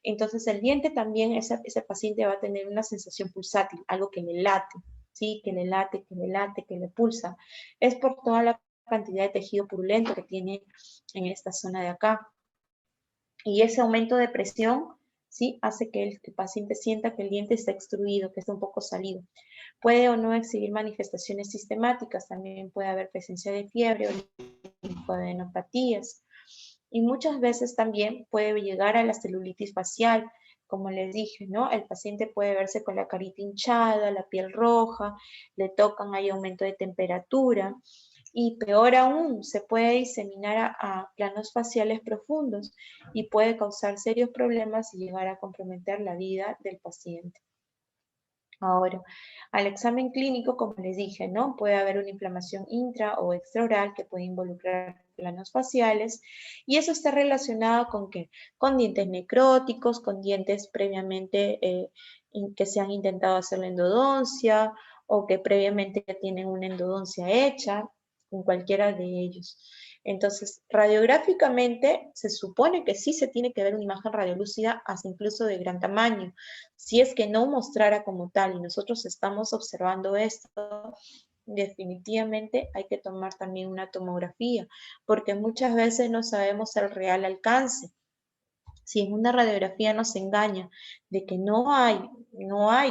Entonces el diente también, ese paciente va a tener una sensación pulsátil, algo que le late, ¿sí? Que le late, que le late, que le pulsa. Es por toda la cantidad de tejido purulento que tiene en esta zona de acá. Y ese aumento de presión, ¿sí? Hace que el paciente sienta que el diente está extruido, que está un poco salido. Puede o no exhibir manifestaciones sistemáticas, también puede haber presencia de fiebre o linfadenopatías. Y muchas veces también puede llegar a la celulitis facial, como les dije, ¿no? El paciente puede verse con la carita hinchada, la piel roja, le tocan, hay aumento de temperatura, y peor aún, se puede diseminar a planos faciales profundos y puede causar serios problemas y llegar a comprometer la vida del paciente. Ahora, al examen clínico, como les dije, ¿no? Puede haber una inflamación intra o extraoral que puede involucrar planos faciales y eso está relacionado con ¿qué? Con dientes necróticos, con dientes previamente que se han intentado hacer la endodoncia o que previamente ya tienen una endodoncia hecha, con cualquiera de ellos. Entonces, radiográficamente se supone que sí se tiene que ver una imagen radiolúcida hasta incluso de gran tamaño. Si es que no mostrara como tal y nosotros estamos observando esto, definitivamente hay que tomar también una tomografía, porque muchas veces no sabemos el real alcance. Si en una radiografía nos engaña de que no hay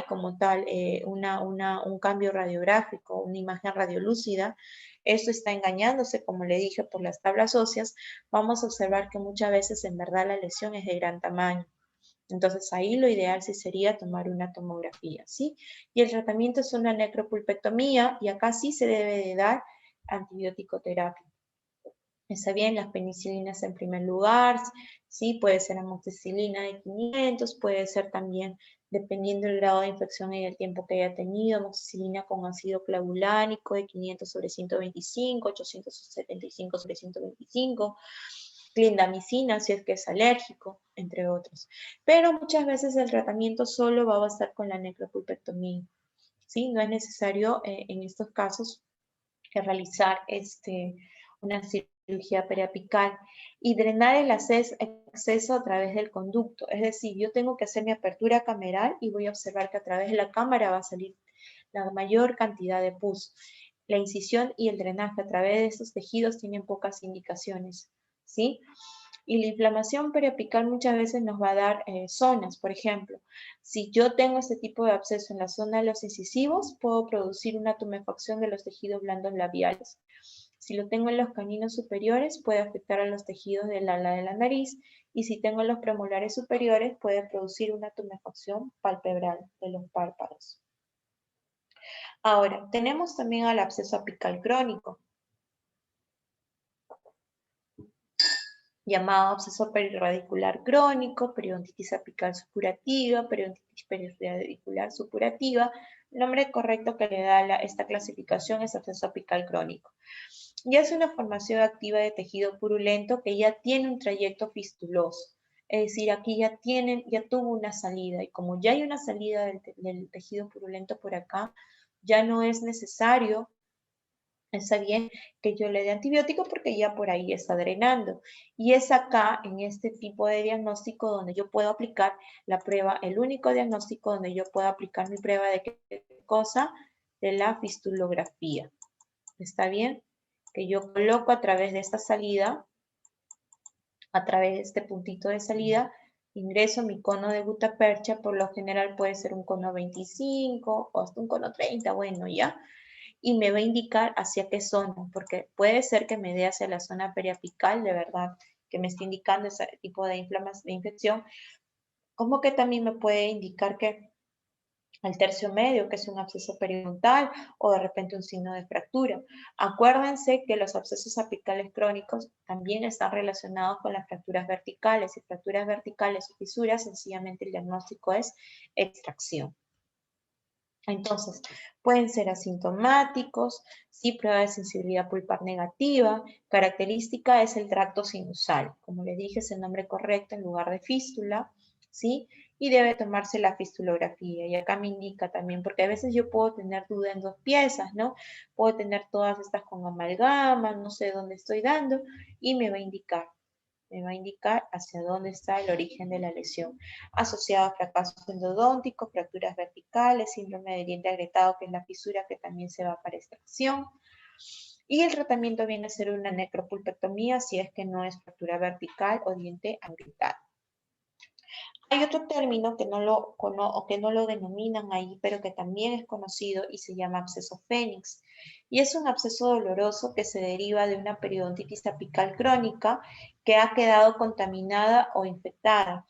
como tal un cambio radiográfico, una imagen radiolúcida, esto está engañándose, como le dije, por las tablas óseas, vamos a observar que muchas veces en verdad la lesión es de gran tamaño. Entonces ahí lo ideal sí sería tomar una tomografía, ¿sí? Y el tratamiento es una necropulpectomía y acá sí se debe de dar antibiótico terapia. Está bien, las penicilinas en primer lugar, sí, puede ser amoxicilina de 500, puede ser también, dependiendo del grado de infección y el tiempo que haya tenido, amoxicilina con ácido clavulánico de 500 sobre 125, 875 sobre 125, clindamicina si es que es alérgico, entre otros. Pero muchas veces el tratamiento solo va a bastar con la necropulpectomía, ¿sí? No es necesario en estos casos realizar una cirugía periapical y drenar el acceso a través del conducto. Es decir, yo tengo que hacer mi apertura cameral y voy a observar que a través de la cámara va a salir la mayor cantidad de pus. La incisión y el drenaje a través de estos tejidos tienen pocas indicaciones, ¿sí? Y la inflamación periapical muchas veces nos va a dar zonas. Por ejemplo, si yo tengo este tipo de absceso en la zona de los incisivos, puedo producir una tumefacción de los tejidos blandos labiales. Si lo tengo en los caninos superiores, puede afectar a los tejidos del ala de la nariz. Y si tengo en los premolares superiores, puede producir una tumefacción palpebral de los párpados. Ahora, tenemos también al absceso apical crónico, llamado absceso perirradicular crónico, periodontitis apical supurativa, periodontitis perirradicular supurativa. El nombre correcto que le da esta clasificación es absceso apical crónico. Y es una formación activa de tejido purulento que ya tiene un trayecto fistuloso. Es decir, aquí ya tuvo una salida, y como ya hay una salida del tejido purulento por acá, ya no es necesario Está bien que yo le dé antibiótico porque ya por ahí está drenando. Y es acá, en este tipo de diagnóstico, donde yo puedo aplicar la prueba, el único diagnóstico donde yo puedo aplicar mi prueba de qué cosa, de la fistulografía. ¿Está bien? Que yo coloco a través de esta salida, a través de este puntito de salida, ingreso mi cono de gutapercha, por lo general puede ser un cono 25 o hasta un cono 30, bueno, ya, y me va a indicar hacia qué zona, porque puede ser que me dé hacia la zona periapical, de verdad, que me esté indicando ese tipo de inflamación, de infección, como que también me puede indicar que al tercio medio, que es un absceso periodontal o de repente un signo de fractura. Acuérdense que los abscesos apicales crónicos también están relacionados con las fracturas verticales y fracturas verticales o fisuras, sencillamente el diagnóstico es extracción. Entonces, pueden ser asintomáticos, sí, prueba de sensibilidad pulpar negativa, característica es el tracto sinusal, como les dije es el nombre correcto en lugar de fístula, ¿sí? Y debe tomarse la fistulografía, y acá me indica también, porque a veces yo puedo tener duda en dos piezas, ¿no? Puedo tener todas estas con amalgama, no sé dónde estoy dando, y me va a indicar hacia dónde está el origen de la lesión, asociado a fracaso endodóntico, fracturas verticales, síndrome de diente agrietado, que es la fisura que también se va para extracción. Y el tratamiento viene a ser una necropulpectomía si es que no es fractura vertical o diente agrietado. Hay otro término que no lo denominan ahí, pero que también es conocido y se llama absceso fénix. Y es un absceso doloroso que se deriva de una periodontitis apical crónica que ha quedado contaminada o infectada.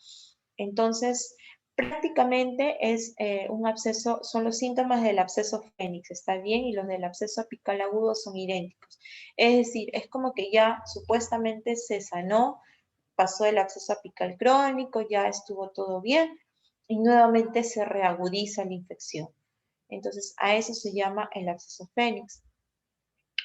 Entonces, prácticamente es un absceso, son los síntomas del absceso fénix, ¿está bien? Y los del absceso apical agudo son idénticos. Es decir, es como que ya supuestamente se sanó, pasó el absceso apical crónico, ya estuvo todo bien y nuevamente se reagudiza la infección. Entonces, a eso se llama el absceso fénix,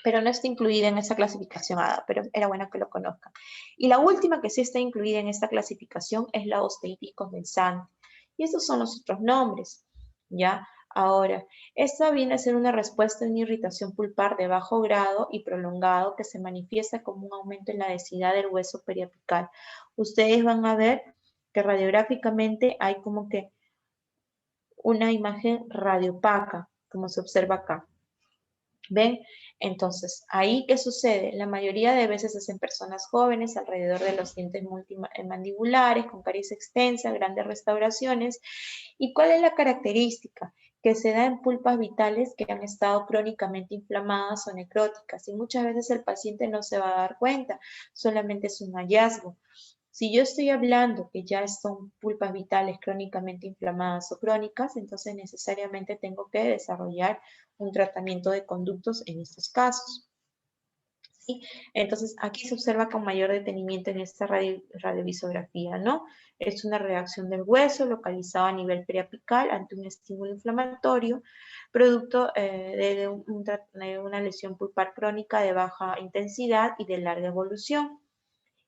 pero no está incluida en esa clasificación ADA, pero era bueno que lo conozcan. Y la última que sí está incluida en esta clasificación es la osteitis condensante. Y estos son los otros nombres, ¿ya? Ahora, esta viene a ser una respuesta a una irritación pulpar de bajo grado y prolongado que se manifiesta como un aumento en la densidad del hueso periapical. Ustedes van a ver que radiográficamente hay como que una imagen radiopaca, como se observa acá. ¿Ven? Entonces, ¿ahí qué sucede? La mayoría de veces es en personas jóvenes, alrededor de los dientes mandibulares, con caries extensa, grandes restauraciones. ¿Y cuál es la característica? Que se da en pulpas vitales que han estado crónicamente inflamadas o necróticas. Y muchas veces el paciente no se va a dar cuenta, solamente es un hallazgo. Si yo estoy hablando que ya son pulpas vitales crónicamente inflamadas o crónicas, entonces necesariamente tengo que desarrollar un tratamiento de conductos en estos casos. ¿Sí? Entonces, aquí se observa con mayor detenimiento en esta radiovisografía, ¿no? Es una reacción del hueso localizado a nivel periapical ante un estímulo inflamatorio, producto de una lesión pulpar crónica de baja intensidad y de larga evolución.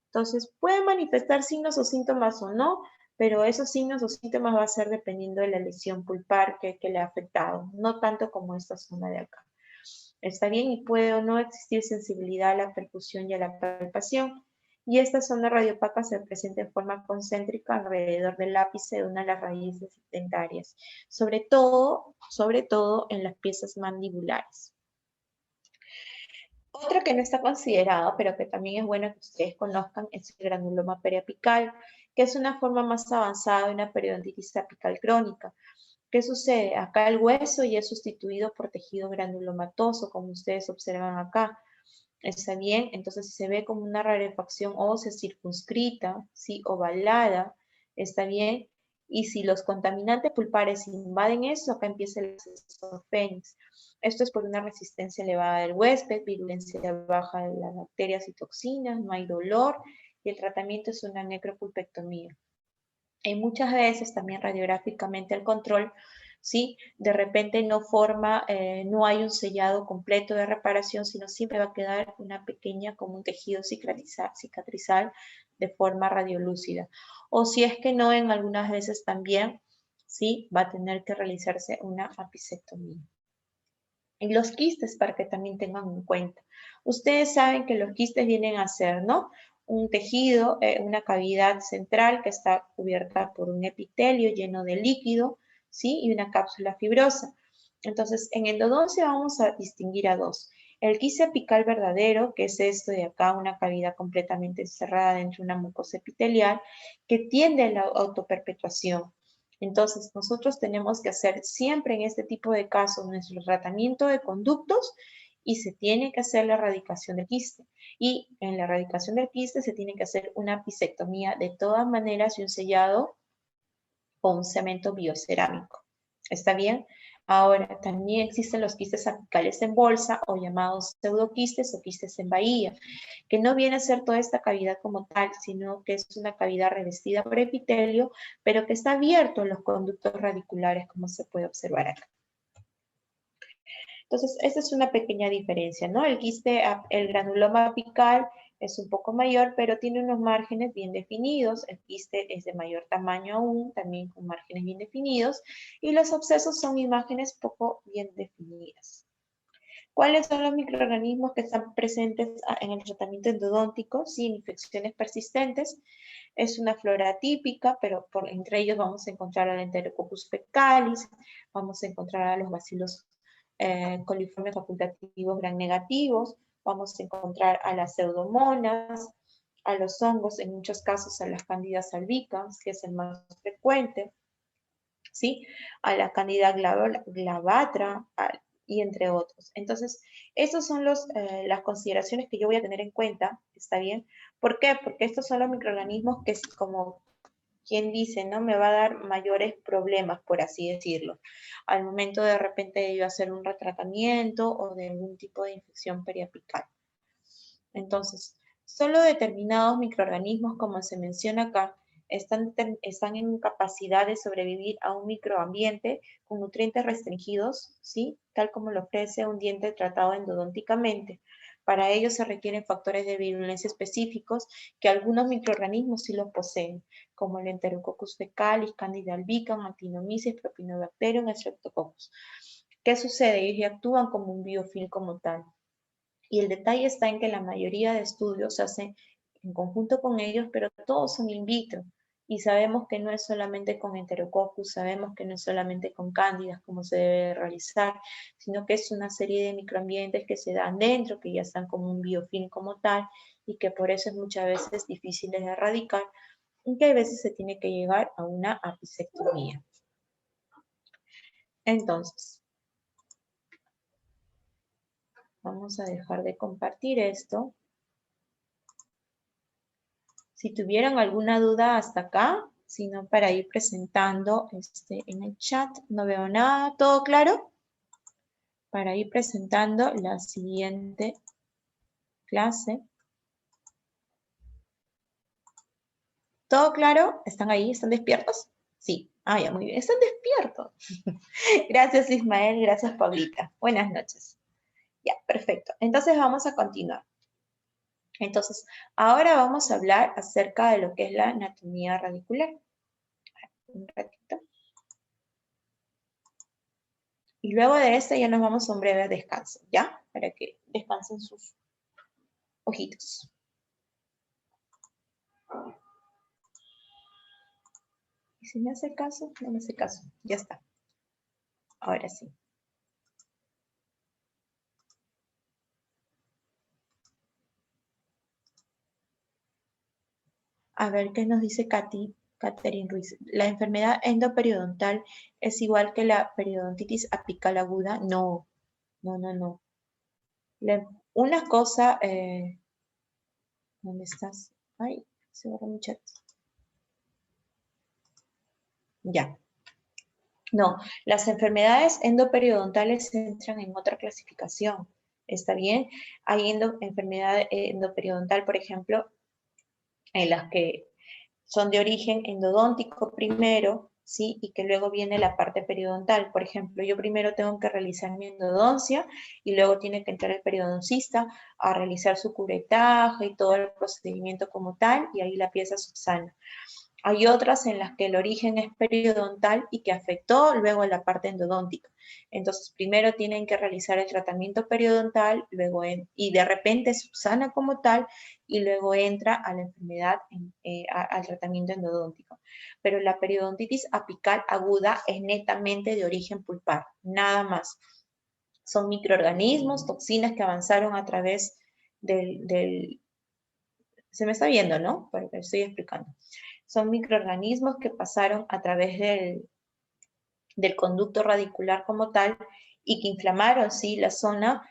Entonces, pueden manifestar signos o síntomas o no, pero esos signos o síntomas va a ser dependiendo de la lesión pulpar que le ha afectado, no tanto como esta zona de acá. Está bien y puede o no existir sensibilidad a la percusión y a la palpación. Y esta zona radiopaca se presenta en forma concéntrica alrededor del ápice de una de las raíces dentarias, sobre todo en las piezas mandibulares. Otra que no está considerada, pero que también es bueno que ustedes conozcan, es el granuloma periapical, que es una forma más avanzada de una periodontitis apical crónica. ¿Qué sucede? Acá el hueso ya es sustituido por tejido granulomatoso, como ustedes observan acá. ¿Está bien? Entonces se ve como una rarefacción ósea circunscrita, ¿sí? Ovalada, ¿está bien? Y si los contaminantes pulpares invaden eso, acá empieza el absceso fénix. Esto es por una resistencia elevada del huésped, virulencia baja de las bacterias y toxinas, no hay dolor, y el tratamiento es una necropulpectomía. Y muchas veces también radiográficamente el control, ¿sí? De repente no no hay un sellado completo de reparación, sino siempre va a quedar una pequeña como un tejido cicatrizal de forma radiolúcida. O si es que no, en algunas veces también, ¿sí? Va a tener que realizarse una apicectomía. Y los quistes, para que también tengan en cuenta. Ustedes saben que los quistes vienen a ser, ¿no? Un tejido, una cavidad central que está cubierta por un epitelio lleno de líquido, ¿sí? Y una cápsula fibrosa. Entonces, en endodoncia vamos a distinguir a dos. El quiste apical verdadero, que es esto de acá, una cavidad completamente encerrada dentro de una mucosa epitelial, que tiende a la autoperpetuación. Entonces, nosotros tenemos que hacer siempre en este tipo de casos nuestro tratamiento de conductos y se tiene que hacer la erradicación del quiste. Y en la erradicación del quiste se tiene que hacer una apicectomía de todas maneras y un sellado o un cemento biocerámico. ¿Está bien? Ahora, también existen los quistes apicales en bolsa o llamados pseudoquistes o quistes en bahía, que no viene a ser toda esta cavidad como tal, sino que es una cavidad revestida por epitelio, pero que está abierto en los conductos radiculares, como se puede observar acá. Entonces, esa es una pequeña diferencia, ¿no? El quiste, el granuloma apical es un poco mayor, pero tiene unos márgenes bien definidos. El quiste es de mayor tamaño aún, también con márgenes bien definidos. Y los abscesos son imágenes poco bien definidas. ¿Cuáles son los microorganismos que están presentes en el tratamiento endodóntico sin infecciones persistentes? Es una flora típica, pero entre ellos vamos a encontrar al Enterococcus fecalis, vamos a encontrar a los bacilos coliformes facultativos gram negativos, vamos a encontrar a las pseudomonas, a los hongos, en muchos casos a las candidas albicans, que es el más frecuente, ¿sí? A la candida glavatra, y entre otros. Entonces, esas son las consideraciones que yo voy a tener en cuenta, ¿está bien? ¿Por qué? Porque estos son los microorganismos que, como quien dice, no me va a dar mayores problemas, por así decirlo, al momento de repente de yo hacer un retratamiento o de algún tipo de infección periapical. Entonces, solo determinados microorganismos, como se menciona acá, están en capacidad de sobrevivir a un microambiente con nutrientes restringidos, ¿sí? Tal como lo ofrece un diente tratado endodónticamente. Para ello se requieren factores de virulencia específicos que algunos microorganismos sí los poseen, como el Enterococcus fecalis, Candida albicans, Actinomyces, Propionibacterium, Streptococcus. ¿Qué sucede? Ellos ya actúan como un biofilm como tal. Y el detalle está en que la mayoría de estudios se hacen en conjunto con ellos, pero todos son in vitro. Y sabemos que no es solamente con Enterococcus, sabemos que no es solamente con cándidas como se debe realizar, sino que es una serie de microambientes que se dan dentro, que ya están como un biofilm como tal, y que por eso es muchas veces difícil de erradicar, y que a veces se tiene que llegar a una apicectomía. Entonces, vamos a dejar de compartir esto. Si tuvieran alguna duda hasta acá, sino para ir presentando en el chat, no veo nada, ¿todo claro? Para ir presentando la siguiente clase. ¿Todo claro? ¿Están ahí? ¿Están despiertos? Sí. Ah, ya, muy bien. Están despiertos. Gracias, Ismael. Gracias, Paulita. Buenas noches. Ya, perfecto. Entonces vamos a continuar. Entonces, ahora vamos a hablar acerca de lo que es la anatomía radicular. Un ratito. Y luego de esto ya nos vamos a un breve descanso, ¿ya? Para que descansen sus ojitos. ¿Y si me hace caso? No me hace caso. Ya está. Ahora sí. A ver qué nos dice Catherine Ruiz. ¿La enfermedad endoperiodontal es igual que la periodontitis apical aguda? No, no, no, no. Una cosa, ¿dónde estás? Ay, se borró mi chat. Ya. No, las enfermedades endoperidontales entran en otra clasificación. ¿Está bien? Hay enfermedad endoperiodontal, por ejemplo, en las que son de origen endodóntico primero, ¿sí? Y que luego viene la parte periodontal. Por ejemplo, yo primero tengo que realizar mi endodoncia y luego tiene que entrar el periodoncista a realizar su curetaje y todo el procedimiento como tal, y ahí la pieza subsana. Hay otras en las que el origen es periodontal y que afectó luego la parte endodóntica. Entonces, primero tienen que realizar el tratamiento periodontal, luego y de repente subsana como tal, y luego entra a la enfermedad, al tratamiento endodóntico. Pero la periodontitis apical aguda es netamente de origen pulpar, nada más. Son microorganismos, toxinas que avanzaron a través del se me está viendo, ¿no? Pero te estoy explicando. Son microorganismos que pasaron a través del conducto radicular como tal y que inflamaron, sí, la zona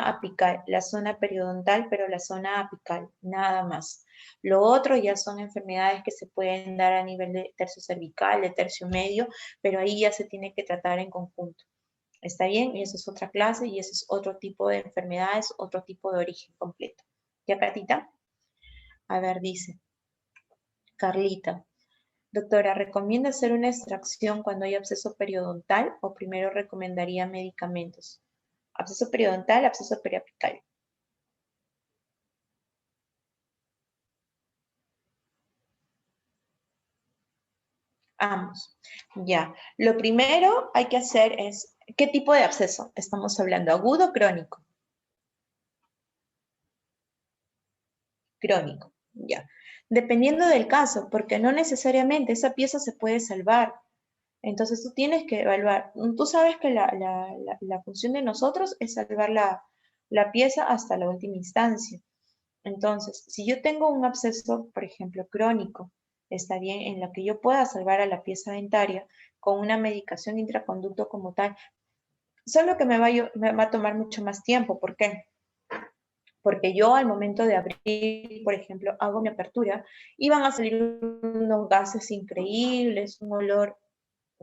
apical, la zona periodontal, pero la zona apical, nada más. Lo otro ya son enfermedades que se pueden dar a nivel de tercio cervical, de tercio medio, pero ahí ya se tiene que tratar en conjunto. ¿Está bien? Y eso es otra clase y ese es otro tipo de enfermedades, otro tipo de origen completo. ¿Ya, Catita? A ver, dice Carlita. Doctora, ¿recomienda hacer una extracción cuando hay absceso periodontal o primero recomendaría medicamentos? Absceso periodontal, absceso periapical. Ambos. Ya. Lo primero hay que hacer es, ¿qué tipo de absceso estamos hablando? ¿Agudo o crónico? Crónico. Ya. Dependiendo del caso, porque no necesariamente esa pieza se puede salvar. Entonces tú tienes que evaluar. Tú sabes que la función de nosotros es salvar la pieza hasta la última instancia. Entonces, si yo tengo un absceso, por ejemplo, crónico, está bien, en la que yo pueda salvar a la pieza dentaria con una medicación intraconducto como tal, solo que me va a tomar mucho más tiempo. ¿Por qué? Porque yo al momento de abrir, por ejemplo, hago mi apertura y van a salir unos gases increíbles, un olor,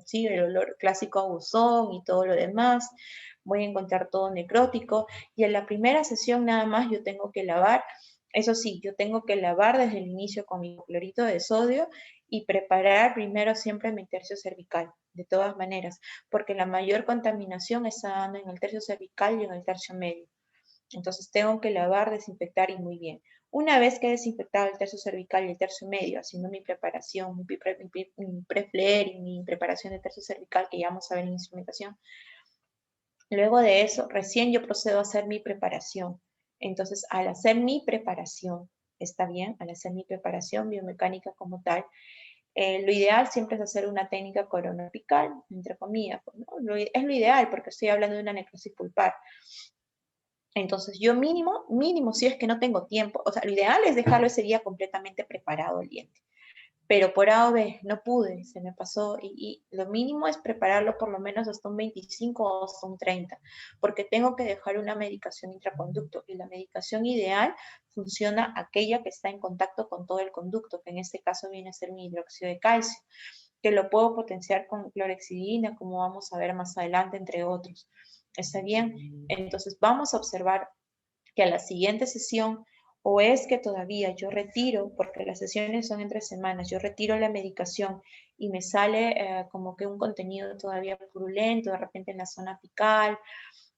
sí, el olor clásico a buzón y todo lo demás. Voy a encontrar todo necrótico y en la primera sesión nada más yo tengo que lavar. Eso sí, yo tengo que lavar desde el inicio con mi clorito de sodio y preparar primero siempre mi tercio cervical, de todas maneras, porque la mayor contaminación está dando en el tercio cervical y en el tercio medio. Entonces tengo que lavar, desinfectar y muy bien. Una vez que he desinfectado el tercio cervical y el tercio medio, haciendo mi preparación, mi pre-flare y mi preparación de tercio cervical, que ya vamos a ver en instrumentación, luego de eso, recién yo procedo a hacer mi preparación. Entonces, al hacer mi preparación, ¿está bien? Al hacer mi preparación biomecánica como tal, lo ideal siempre es hacer una técnica coronapical, entre comillas, pues, ¿no? Es lo ideal porque estoy hablando de una necrosis pulpar. Entonces, yo mínimo, si es que no tengo tiempo, o sea, lo ideal es dejarlo ese día completamente preparado el diente. Pero por A o B no pude, se me pasó y lo mínimo es prepararlo por lo menos hasta un 25 o hasta un 30, porque tengo que dejar una medicación intraconducto y la medicación ideal funciona aquella que está en contacto con todo el conducto, que en este caso viene a ser un hidróxido de calcio, que lo puedo potenciar con clorexidina, como vamos a ver más adelante, entre otros. ¿Está bien? Entonces vamos a observar que a la siguiente sesión o es que todavía yo retiro, porque las sesiones son entre semanas, yo retiro la medicación y me sale como que un contenido todavía purulento, de repente en la zona apical,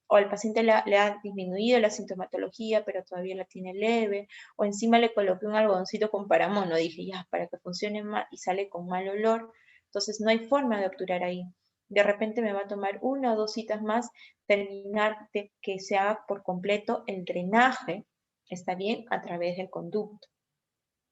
o al paciente le ha disminuido la sintomatología, pero todavía la tiene leve, o encima le coloqué un algodoncito con paramono, dije ya, para que funcione más y sale con mal olor, entonces no hay forma de obturar ahí. De repente me va a tomar una o dos citas más terminar de que se haga por completo el drenaje, está bien, a través del conducto,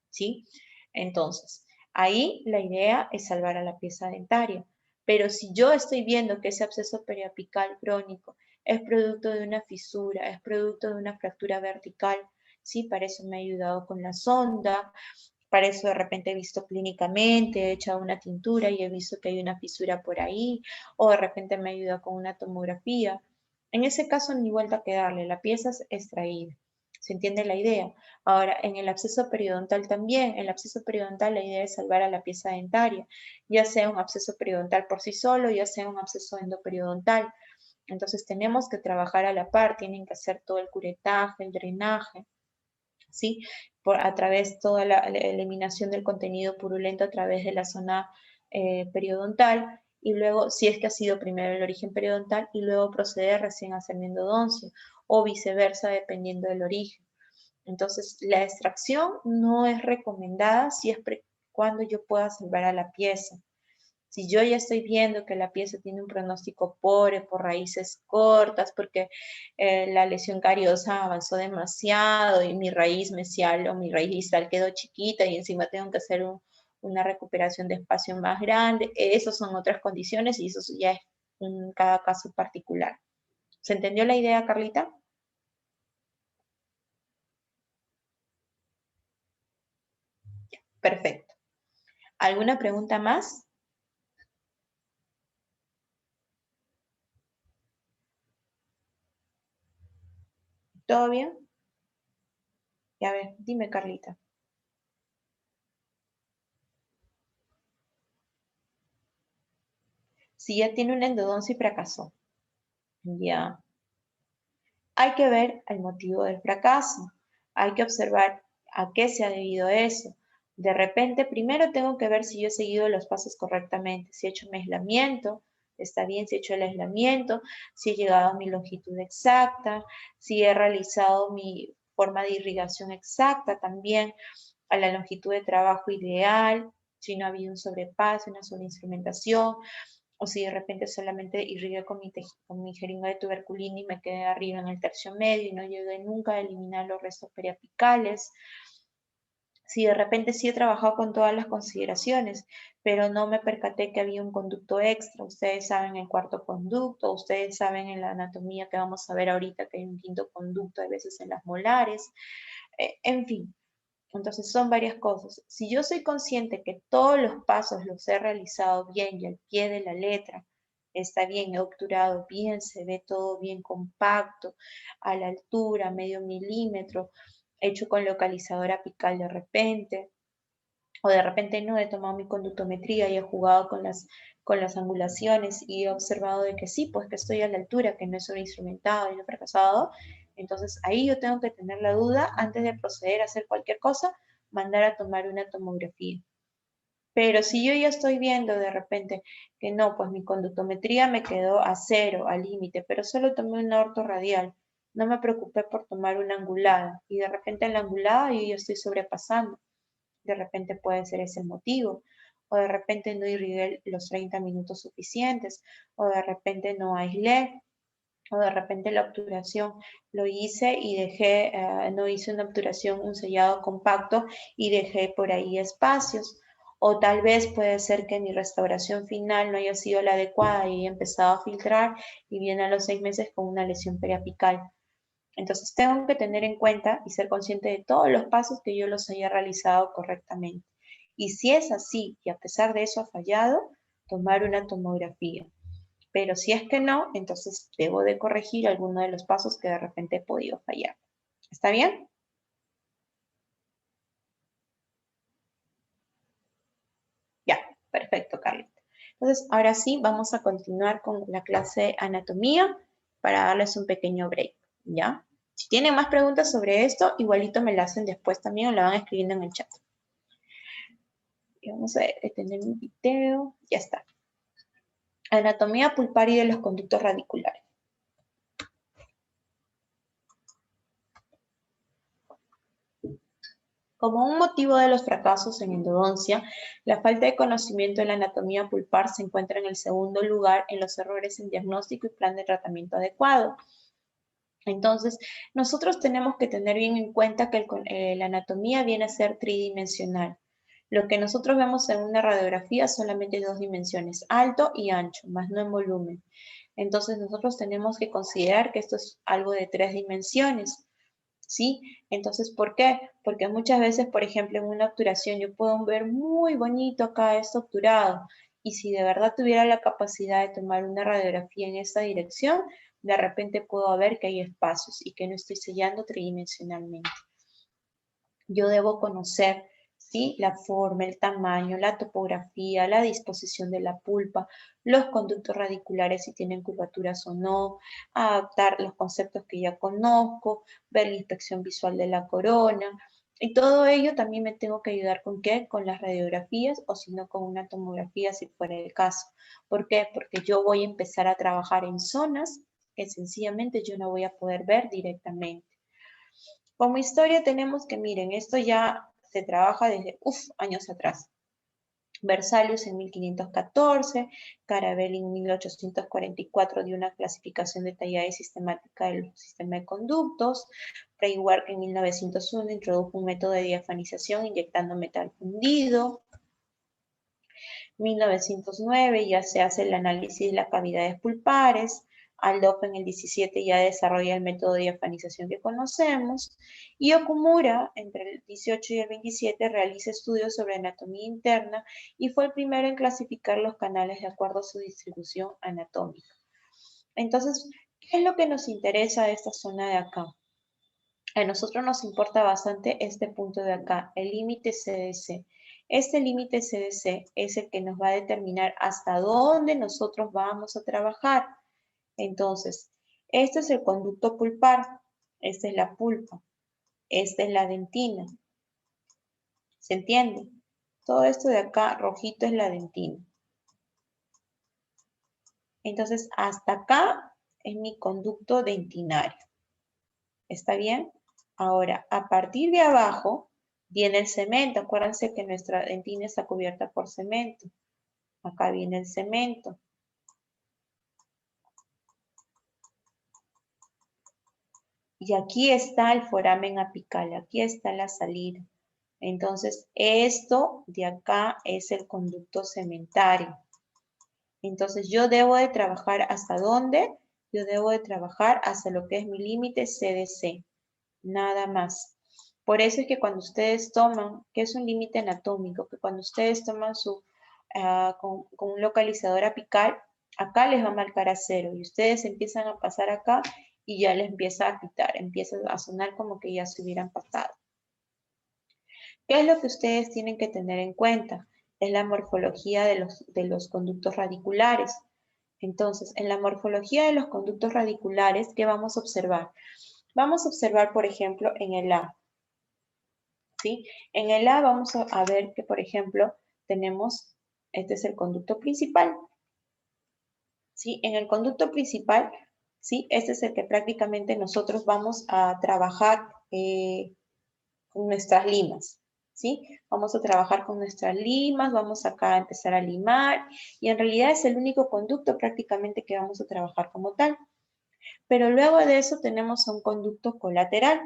¿sí? Entonces, ahí la idea es salvar a la pieza dentaria. Pero si yo estoy viendo que ese absceso periapical crónico es producto de una fisura, es producto de una fractura vertical, sí, para eso me ha ayudado con la sonda, para eso de repente he visto clínicamente, he echado una tintura y he visto que hay una fisura por ahí, o de repente me ayuda con una tomografía. En ese caso, ni vuelta que darle, la pieza es extraída. ¿Se entiende la idea? Ahora, en el absceso periodontal también, el absceso periodontal la idea es salvar a la pieza dentaria, ya sea un absceso periodontal por sí solo, ya sea un absceso endoperiodontal. Entonces tenemos que trabajar a la par, tienen que hacer todo el curetaje, el drenaje, ¿sí? A través toda la eliminación del contenido purulento a través de la zona periodontal y luego, si es que ha sido primero el origen periodontal y luego proceder recién a hacer mi endodoncia o viceversa dependiendo del origen. Entonces, la extracción no es recomendada si es cuándo yo pueda salvar a la pieza. Si yo ya estoy viendo que la pieza tiene un pronóstico pobre por raíces cortas, porque la lesión cariosa avanzó demasiado y mi raíz mesial o mi raíz distal quedó chiquita y encima tengo que hacer una recuperación de espacio más grande, esas son otras condiciones y eso ya es en cada caso particular. ¿Se entendió la idea, Carlita? Perfecto. ¿Alguna pregunta más? ¿Todo bien? Ya ver, dime, Carlita. Si ya tiene una endodoncia y fracasó, ya. Hay que ver el motivo del fracaso. Hay que observar a qué se ha debido eso. De repente, primero tengo que ver si yo he seguido los pasos correctamente, si he hecho mi aislamiento, está bien si he hecho el aislamiento, si he llegado a mi longitud exacta, si he realizado mi forma de irrigación exacta también, a la longitud de trabajo ideal, si no ha habido un sobrepaso, una sobreinstrumentación, o si de repente solamente irrigué con mi jeringa de tuberculina y me quedé arriba en el tercio medio y no llegué nunca a eliminar los restos periapicales. Si de repente sí he trabajado con todas las consideraciones, pero no me percaté que había un conducto extra. Ustedes saben el cuarto conducto, ustedes saben en la anatomía que vamos a ver ahorita que hay un quinto conducto a veces en las molares. En fin, entonces son varias cosas. Si yo soy consciente que todos los pasos los he realizado bien y al pie de la letra, está bien, he obturado bien, se ve todo bien compacto, a la altura, medio milímetro, hecho con localizador apical de repente, o de repente no he tomado mi conductometría y he jugado con las angulaciones y he observado de que sí, pues que estoy a la altura, que no he sobreinstrumentado y no he fracasado, entonces ahí yo tengo que tener la duda antes de proceder a hacer cualquier cosa, mandar a tomar una tomografía. Pero si yo ya estoy viendo de repente que no, pues mi conductometría me quedó a cero, al límite, pero solo tomé una ortorradial, no me preocupé por tomar una angulada y de repente en la angulada yo ya estoy sobrepasando, de repente puede ser ese el motivo, o de repente no irrigué los 30 minutos suficientes, o de repente no aislé, o de repente la obturación lo hice y dejé, no hice una obturación, un sellado compacto y dejé por ahí espacios. O tal vez puede ser que mi restauración final no haya sido la adecuada y he empezado a filtrar y viene a los 6 meses con una lesión periapical. Entonces tengo que tener en cuenta y ser consciente de todos los pasos que yo los haya realizado correctamente. Y si es así y a pesar de eso ha fallado, tomar una tomografía. Pero si es que no, entonces debo de corregir alguno de los pasos que de repente he podido fallar. ¿Está bien? Ya, perfecto, Carlita. Entonces, ahora sí, vamos a continuar con la clase de anatomía para darles un pequeño break, ¿ya? Si tienen más preguntas sobre esto, igualito me la hacen después también o la van escribiendo en el chat. Y vamos a detener un video. Ya está. Anatomía pulpar y de los conductos radiculares. Como un motivo de los fracasos en endodoncia, la falta de conocimiento de la anatomía pulpar se encuentra en el segundo lugar en los errores en diagnóstico y plan de tratamiento adecuado. Entonces, nosotros tenemos que tener bien en cuenta que la anatomía viene a ser tridimensional. Lo que nosotros vemos en una radiografía solamente 2 dimensiones, alto y ancho, más no en volumen. Entonces, nosotros tenemos que considerar que esto es algo de 3 dimensiones. ¿Sí? Entonces, ¿por qué? Porque muchas veces, por ejemplo, en una obturación yo puedo ver muy bonito acá esto obturado y si de verdad tuviera la capacidad de tomar una radiografía en esta dirección, de repente puedo ver que hay espacios y que no estoy sellando tridimensionalmente. Yo debo conocer, ¿sí? La forma, el tamaño, la topografía, la disposición de la pulpa, los conductos radiculares si tienen curvaturas o no, adaptar los conceptos que ya conozco, ver la inspección visual de la corona. Y todo ello también me tengo que ayudar con qué, con las radiografías o si no con una tomografía si fuera el caso. ¿Por qué? Porque yo voy a empezar a trabajar en zonas que sencillamente yo no voy a poder ver directamente. Como historia tenemos que, miren, esto ya se trabaja desde años atrás. Berzelius en 1514, Carabelli en 1844 dio una clasificación detallada y sistemática del sistema de conductos. Freywerk en 1901 introdujo un método de diafanización inyectando metal fundido. 1909 ya se hace el análisis de las cavidades pulpares. Aldop en el 17 ya desarrolla el método de diafanización que conocemos. Y Okumura, entre el 18 y el 27, realiza estudios sobre anatomía interna y fue el primero en clasificar los canales de acuerdo a su distribución anatómica. Entonces, ¿qué es lo que nos interesa de esta zona de acá? A nosotros nos importa bastante este punto de acá, el límite CDC. Este límite CDC es el que nos va a determinar hasta dónde nosotros vamos a trabajar. Entonces, este es el conducto pulpar, esta es la pulpa, esta es la dentina. ¿Se entiende? Todo esto de acá, rojito, es la dentina. Entonces, hasta acá es mi conducto dentinario. ¿Está bien? Ahora, a partir de abajo viene el cemento. Acuérdense que nuestra dentina está cubierta por cemento. Acá viene el cemento. Y aquí está el foramen apical. Aquí está la salida. Entonces, esto de acá es el conducto cementario. Entonces, yo debo de trabajar ¿hasta dónde? Yo debo de trabajar hasta lo que es mi límite CDC. Nada más. Por eso es que cuando ustedes toman, que es un límite anatómico, que cuando ustedes toman con un localizador apical, acá les va a marcar a 0 y ustedes empiezan a pasar acá y ya les empieza a pitar, empieza a sonar como que ya se hubieran pasado. ¿Qué es lo que ustedes tienen que tener en cuenta? Es la morfología de los conductos radiculares. Entonces, en la morfología de los conductos radiculares, ¿qué vamos a observar? Vamos a observar, por ejemplo, en el A. ¿Sí? En el A vamos a ver que, por ejemplo, tenemos, este es el conducto principal. ¿Sí? En el conducto principal, ¿sí? Este es el que prácticamente nosotros vamos a trabajar con nuestras limas. ¿Sí? Vamos a trabajar con nuestras limas, vamos acá a empezar a limar y en realidad es el único conducto prácticamente que vamos a trabajar como tal. Pero luego de eso tenemos un conducto colateral.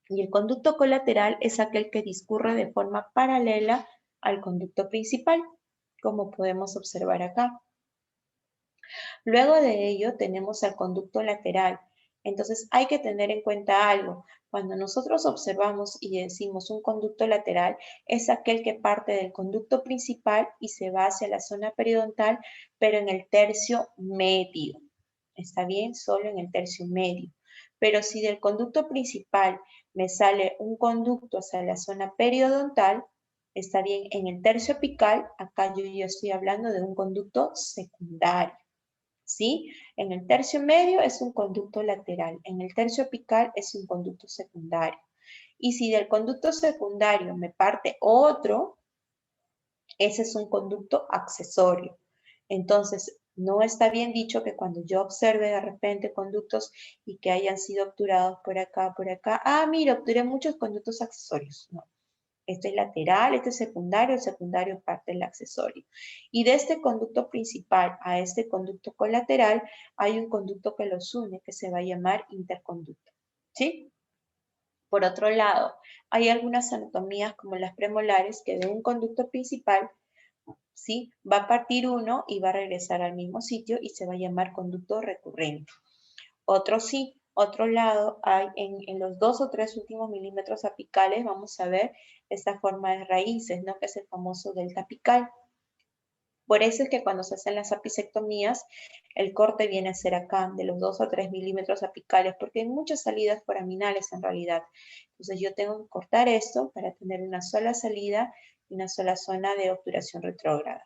Y el conducto colateral es aquel que discurre de forma paralela al conducto principal, como podemos observar acá. Luego de ello tenemos el conducto lateral. Entonces hay que tener en cuenta algo. Cuando nosotros observamos y decimos un conducto lateral, es aquel que parte del conducto principal y se va hacia la zona periodontal, pero en el tercio medio. ¿Está bien? Solo en el tercio medio. Pero si del conducto principal me sale un conducto hacia la zona periodontal, está bien, en el tercio apical, acá yo ya estoy hablando de un conducto secundario. ¿Sí? En el tercio medio es un conducto lateral, en el tercio apical es un conducto secundario. Y si del conducto secundario me parte otro, ese es un conducto accesorio. Entonces, no está bien dicho que cuando yo observe de repente conductos y que hayan sido obturados por acá, mira, obturé muchos conductos accesorios. No. Este es lateral, este es secundario, el secundario parte del accesorio. Y de este conducto principal a este conducto colateral hay un conducto que los une que se va a llamar interconducto. ¿Sí? Por otro lado, hay algunas anatomías como las premolares que de un conducto principal, ¿sí? Va a partir uno y va a regresar al mismo sitio y se va a llamar conducto recurrente. Otro sí, otro lado, hay en los 2 o 3 últimos milímetros apicales, vamos a ver esta forma de raíces, ¿no? Que es el famoso delta apical. Por eso es que cuando se hacen las apicectomías, el corte viene a ser acá, de los 2 o 3 milímetros apicales, porque hay muchas salidas foraminales en realidad. Entonces yo tengo que cortar esto para tener una sola salida y una sola zona de obturación retrógrada.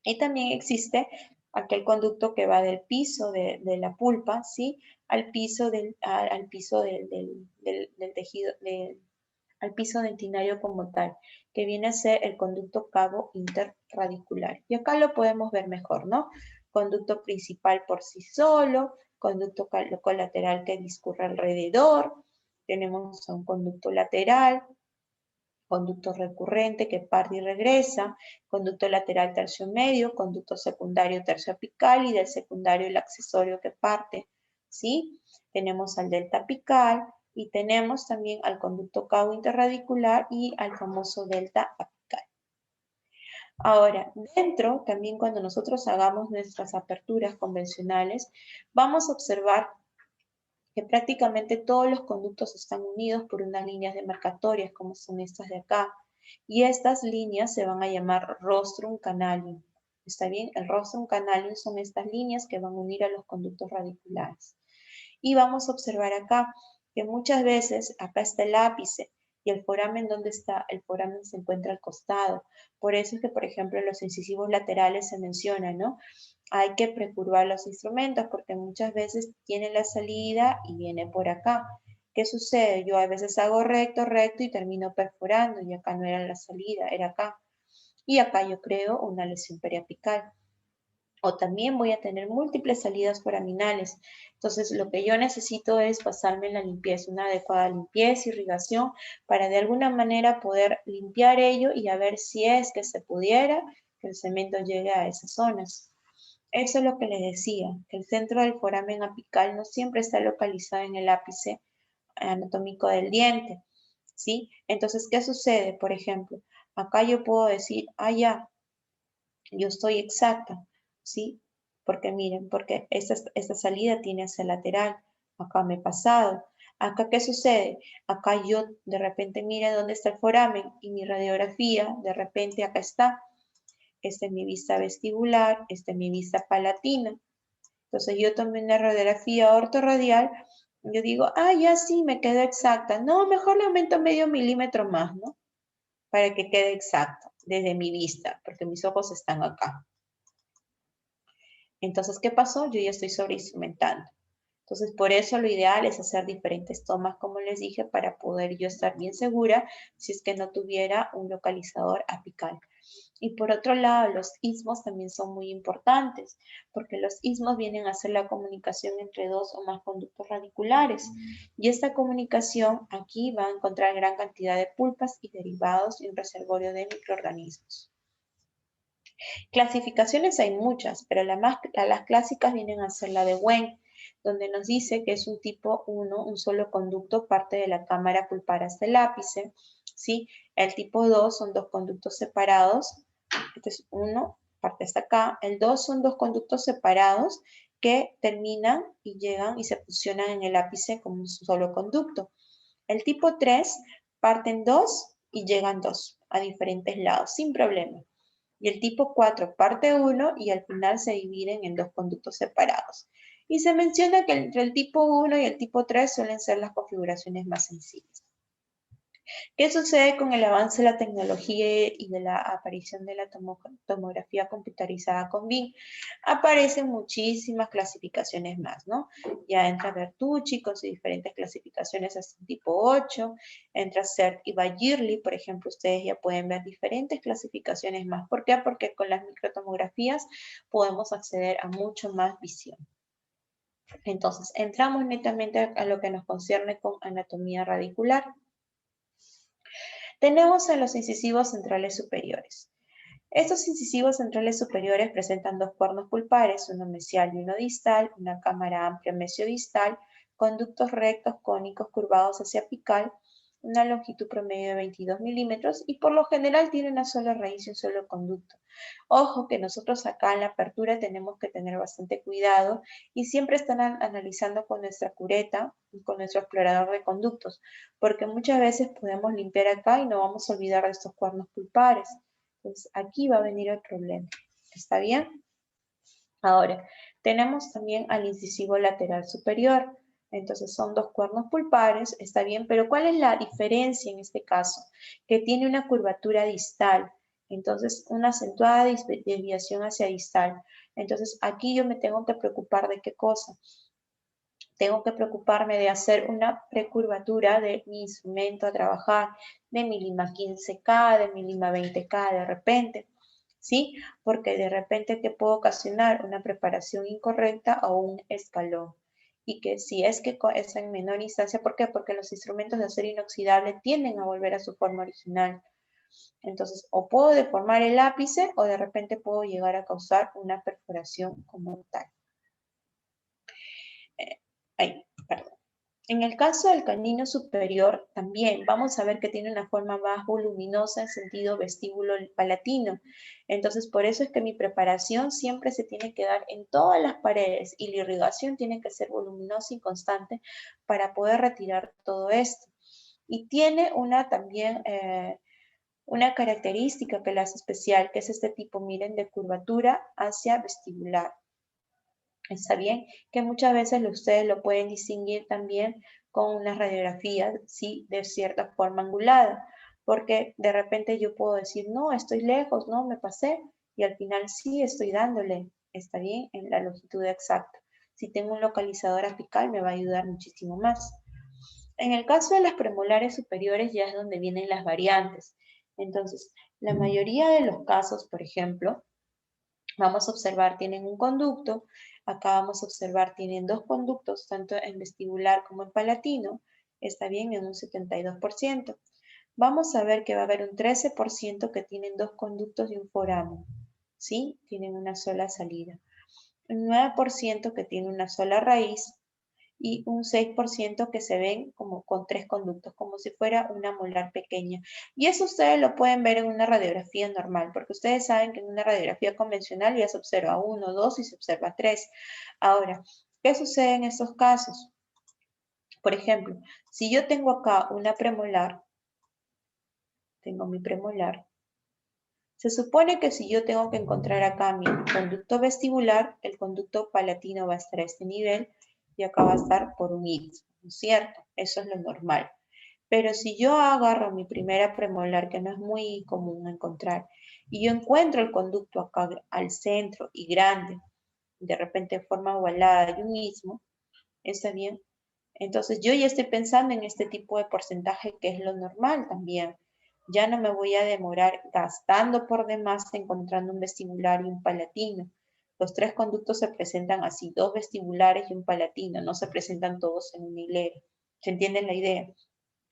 Y también existe aquel conducto que va del piso de la pulpa, ¿sí? Al piso del tejido, al piso dentinario como tal, que viene a ser el conducto cabo interradicular. Y acá lo podemos ver mejor, ¿no? Conducto principal por sí solo, conducto colateral que discurre alrededor, tenemos un conducto lateral, conducto recurrente que parte y regresa, conducto lateral tercio medio, conducto secundario tercio apical y del secundario el accesorio que parte, ¿sí? Tenemos al delta apical y tenemos también al conducto cabo interradicular y al famoso delta apical. Ahora, dentro, también cuando nosotros hagamos nuestras aperturas convencionales, vamos a observar que prácticamente todos los conductos están unidos por unas líneas demarcatorias, como son estas de acá. Y estas líneas se van a llamar rostrum canalium. ¿Está bien? El rostrum canalium son estas líneas que van a unir a los conductos radiculares. Y vamos a observar acá que muchas veces acá está el ápice y el foramen, ¿dónde está? El foramen se encuentra al costado. Por eso es que, por ejemplo, en los incisivos laterales se menciona, ¿no? Hay que precurvar los instrumentos porque muchas veces tiene la salida y viene por acá. ¿Qué sucede? Yo a veces hago recto, recto y termino perforando y acá no era la salida, era acá. Y acá yo creo una lesión periapical. O también voy a tener múltiples salidas foraminales. Entonces, lo que yo necesito es pasarme la limpieza, una adecuada limpieza, irrigación, para de alguna manera poder limpiar ello y a ver si es que se pudiera que el cemento llegue a esas zonas. Eso es lo que les decía, que el centro del foramen apical no siempre está localizado en el ápice anatómico del diente, ¿sí? Entonces, ¿qué sucede? Por ejemplo, acá yo puedo decir, ah, ya, yo estoy exacta, ¿sí? Porque miren, porque esta salida tiene hacia el lateral, acá me he pasado. Acá, ¿qué sucede? Acá yo de repente mire dónde está el foramen y mi radiografía, de repente acá está. Esta es mi vista vestibular, esta es mi vista palatina. Entonces yo tomé una radiografía ortorradial, yo digo, ah, ya sí, me quedó exacta. No, mejor le aumento medio milímetro más, ¿no? Para que quede exacto desde mi vista, porque mis ojos están acá. Entonces, ¿qué pasó? Yo ya estoy sobreinstrumentando. Entonces, por eso lo ideal es hacer diferentes tomas, como les dije, para poder yo estar bien segura si es que no tuviera un localizador apical. Y por otro lado, los istmos también son muy importantes, porque los istmos vienen a ser la comunicación entre dos o más conductos radiculares. Y esta comunicación aquí va a encontrar gran cantidad de pulpas y derivados y un reservorio de microorganismos. Clasificaciones hay muchas, pero las clásicas vienen a ser la de Wen, donde nos dice que es un tipo 1, un solo conducto parte de la cámara pulpar hasta el ápice, ¿sí? El tipo 2 son dos conductos separados, este es 1, parte hasta acá. El 2 son dos conductos separados que terminan y llegan y se fusionan en el ápice como un solo conducto. El tipo 3 parten dos y llegan dos a diferentes lados, sin problema. Y el tipo 4 parte 1 y al final se dividen en dos conductos separados. Y se menciona que entre el tipo 1 y el tipo 3 suelen ser las configuraciones más sencillas. ¿Qué sucede con el avance de la tecnología y de la aparición de la tomografía computarizada con BIM? Aparecen muchísimas clasificaciones más, ¿no? Ya entra Bertucci con sus diferentes clasificaciones hasta el tipo 8, entra CERT y Bayerly, por ejemplo, ustedes ya pueden ver diferentes clasificaciones más. ¿Por qué? Porque con las microtomografías podemos acceder a mucho más visión. Entonces, entramos netamente a lo que nos concierne con anatomía radicular. Tenemos a los incisivos centrales superiores. Estos incisivos centrales superiores presentan dos cuernos pulpares, uno mesial y uno distal, una cámara amplia mesiodistal, conductos rectos cónicos curvados hacia apical, una longitud promedio de 22 milímetros y por lo general tiene una sola raíz y un solo conducto. Ojo que nosotros acá en la apertura tenemos que tener bastante cuidado y siempre están analizando con nuestra cureta y con nuestro explorador de conductos, porque muchas veces podemos limpiar acá y no vamos a olvidar de estos cuernos pulpares. Entonces aquí va a venir el problema. ¿Está bien? Ahora, tenemos también al incisivo lateral superior. Entonces son dos cuernos pulpares, está bien, pero ¿cuál es la diferencia en este caso? Que tiene una curvatura distal, entonces una acentuada desviación hacia distal. Entonces aquí yo me tengo que preocupar de qué cosa. Tengo que preocuparme de hacer una precurvatura de mi instrumento a trabajar, de mi lima 15K, de mi lima 20K de repente. ¿Sí? Porque de repente te puede ocasionar una preparación incorrecta o un escalón. y que si es que es en menor instancia, ¿por qué? Porque los instrumentos de acero inoxidable tienden a volver a su forma original. Entonces, o puedo deformar el ápice o de repente puedo llegar a causar una perforación como tal. Perdón. En el caso del canino superior, también vamos a ver que tiene una forma más voluminosa en sentido vestíbulo palatino. Entonces, por eso es que mi preparación siempre se tiene que dar en todas las paredes y la irrigación tiene que ser voluminosa y constante para poder retirar todo esto. Y tiene una también una característica que la hace especial, que es este tipo, miren, de curvatura hacia vestibular. Está bien que muchas veces ustedes lo pueden distinguir también con una radiografía, sí, de cierta forma angulada, porque de repente yo puedo decir, no, estoy lejos, no, me pasé, y al final sí estoy dándole, está bien, en la longitud exacta. Si tengo un localizador apical me va a ayudar muchísimo más. En el caso de las premolares superiores ya es donde vienen las variantes. Entonces, la mayoría de los casos, por ejemplo, vamos a observar, tienen un conducto, acá vamos a observar, tienen dos conductos, tanto en vestibular como en palatino, está bien en un 72%. Vamos a ver que va a haber un 13% que tienen dos conductos y un foramen, ¿sí? Tienen una sola salida. Un 9% que tiene una sola raíz, y un 6% que se ven como con tres conductos, como si fuera una molar pequeña. Y eso ustedes lo pueden ver en una radiografía normal, porque ustedes saben que en una radiografía convencional ya se observa 1, 2 y se observa 3. Ahora, ¿qué sucede en estos casos? Por ejemplo, si yo tengo acá una premolar, tengo mi premolar, se supone que si yo tengo que encontrar acá mi conducto vestibular, el conducto palatino va a estar a este nivel y acá va a estar por un X, ¿no es cierto? Eso es lo normal. Pero si yo agarro mi primera premolar, que no es muy común encontrar, y yo encuentro el conducto acá al centro y grande, de repente de forma ovalada y un mismo, ¿está bien? Entonces yo ya estoy pensando en este tipo de porcentaje que es lo normal también. Ya no me voy a demorar gastando por demás encontrando un vestibular y un palatino. Los tres conductos se presentan así, dos vestibulares y un palatino, no se presentan todos en una hilera. ¿Se entiende la idea?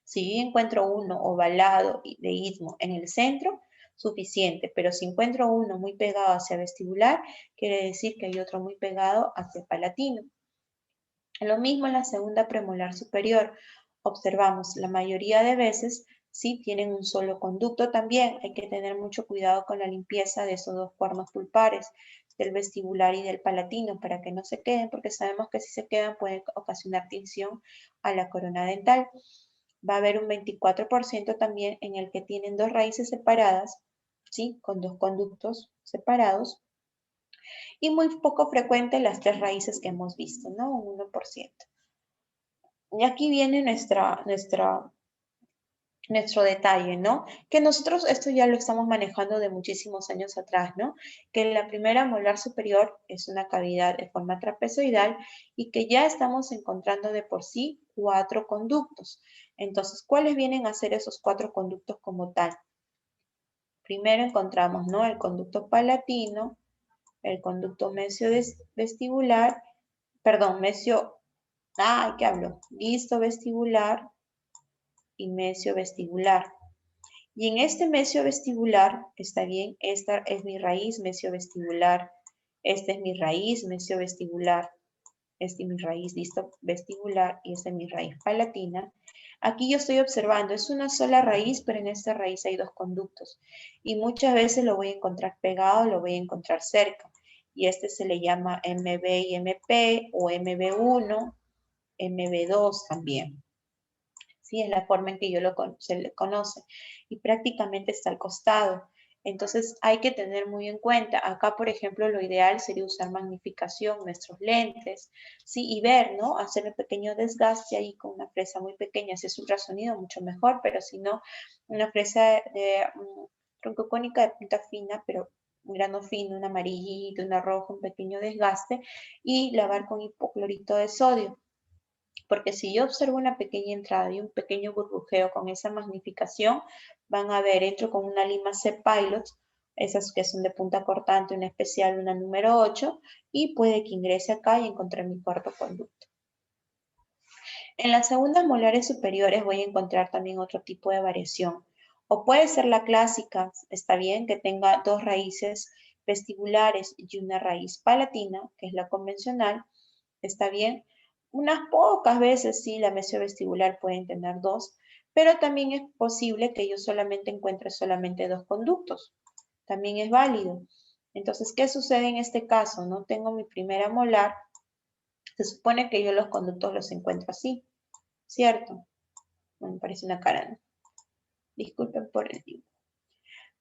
Si yo encuentro uno ovalado y de istmo en el centro, suficiente, pero si encuentro uno muy pegado hacia vestibular, quiere decir que hay otro muy pegado hacia palatino. Lo mismo en la segunda premolar superior. Observamos, la mayoría de veces sí tienen un solo conducto también. Hay que tener mucho cuidado con la limpieza de esos dos cuernos pulpares, del vestibular y del palatino, para que no se queden, porque sabemos que si se quedan pueden ocasionar tinción a la corona dental. Va a haber un 24% también en el que tienen dos raíces separadas, ¿sí? Con dos conductos separados y muy poco frecuente las tres raíces que hemos visto, ¿no? Un 1%. Y aquí viene nuestro detalle, ¿no? Que nosotros esto ya lo estamos manejando de muchísimos años atrás, ¿no? Que la primera molar superior es una cavidad de forma trapezoidal y que ya estamos encontrando de por sí 4 conductos. Entonces, ¿cuáles vienen a ser esos 4 conductos como tal? Primero encontramos, ¿no? El conducto palatino, el conducto mesio-vestibular, perdón, ¿qué hablo? Listo vestibular y mesio-vestibular. Y en este mesio-vestibular, está bien, esta es mi raíz mesio-vestibular, esta es mi raíz mesio-vestibular, esta es mi raíz, listo, vestibular y esta es mi raíz palatina. Aquí yo estoy observando, es una sola raíz, pero en esta raíz hay dos conductos. Y muchas veces lo voy a encontrar pegado, lo voy a encontrar cerca. Y este se le llama MB y MP o MB1, MB2 también. ¿Sí? Es la forma en que se le conoce. Y prácticamente está al costado. Entonces hay que tener muy en cuenta, acá por ejemplo lo ideal sería usar magnificación, nuestros lentes, ¿sí? Y ver, ¿no? Hacer un pequeño desgaste ahí con una fresa muy pequeña, si es ultrasonido mucho mejor, pero si no, una fresa de troncocónica de punta fina, pero un grano fino, un amarillito, una roja, un pequeño desgaste y lavar con hipoclorito de sodio. Porque si yo observo una pequeña entrada y un pequeño burbujeo con esa magnificación, van a ver, entro con una lima C-Pilot, esas que son de punta cortante, una especial, una número 8, y puede que ingrese acá y encontré mi cuarto conducto. En las segundas molares superiores voy a encontrar también otro tipo de variación. O puede ser la clásica, está bien, que tenga dos raíces vestibulares y una raíz palatina, que es la convencional, está bien. Unas pocas veces sí, la mesiovestibular pueden tener dos, pero también es posible que yo solamente encuentre solamente dos conductos. También es válido. Entonces, ¿qué sucede en este caso? No tengo mi primera molar. Se supone que yo los conductos los encuentro así, ¿cierto? Me parece una cara, ¿no? Disculpen por el tiempo.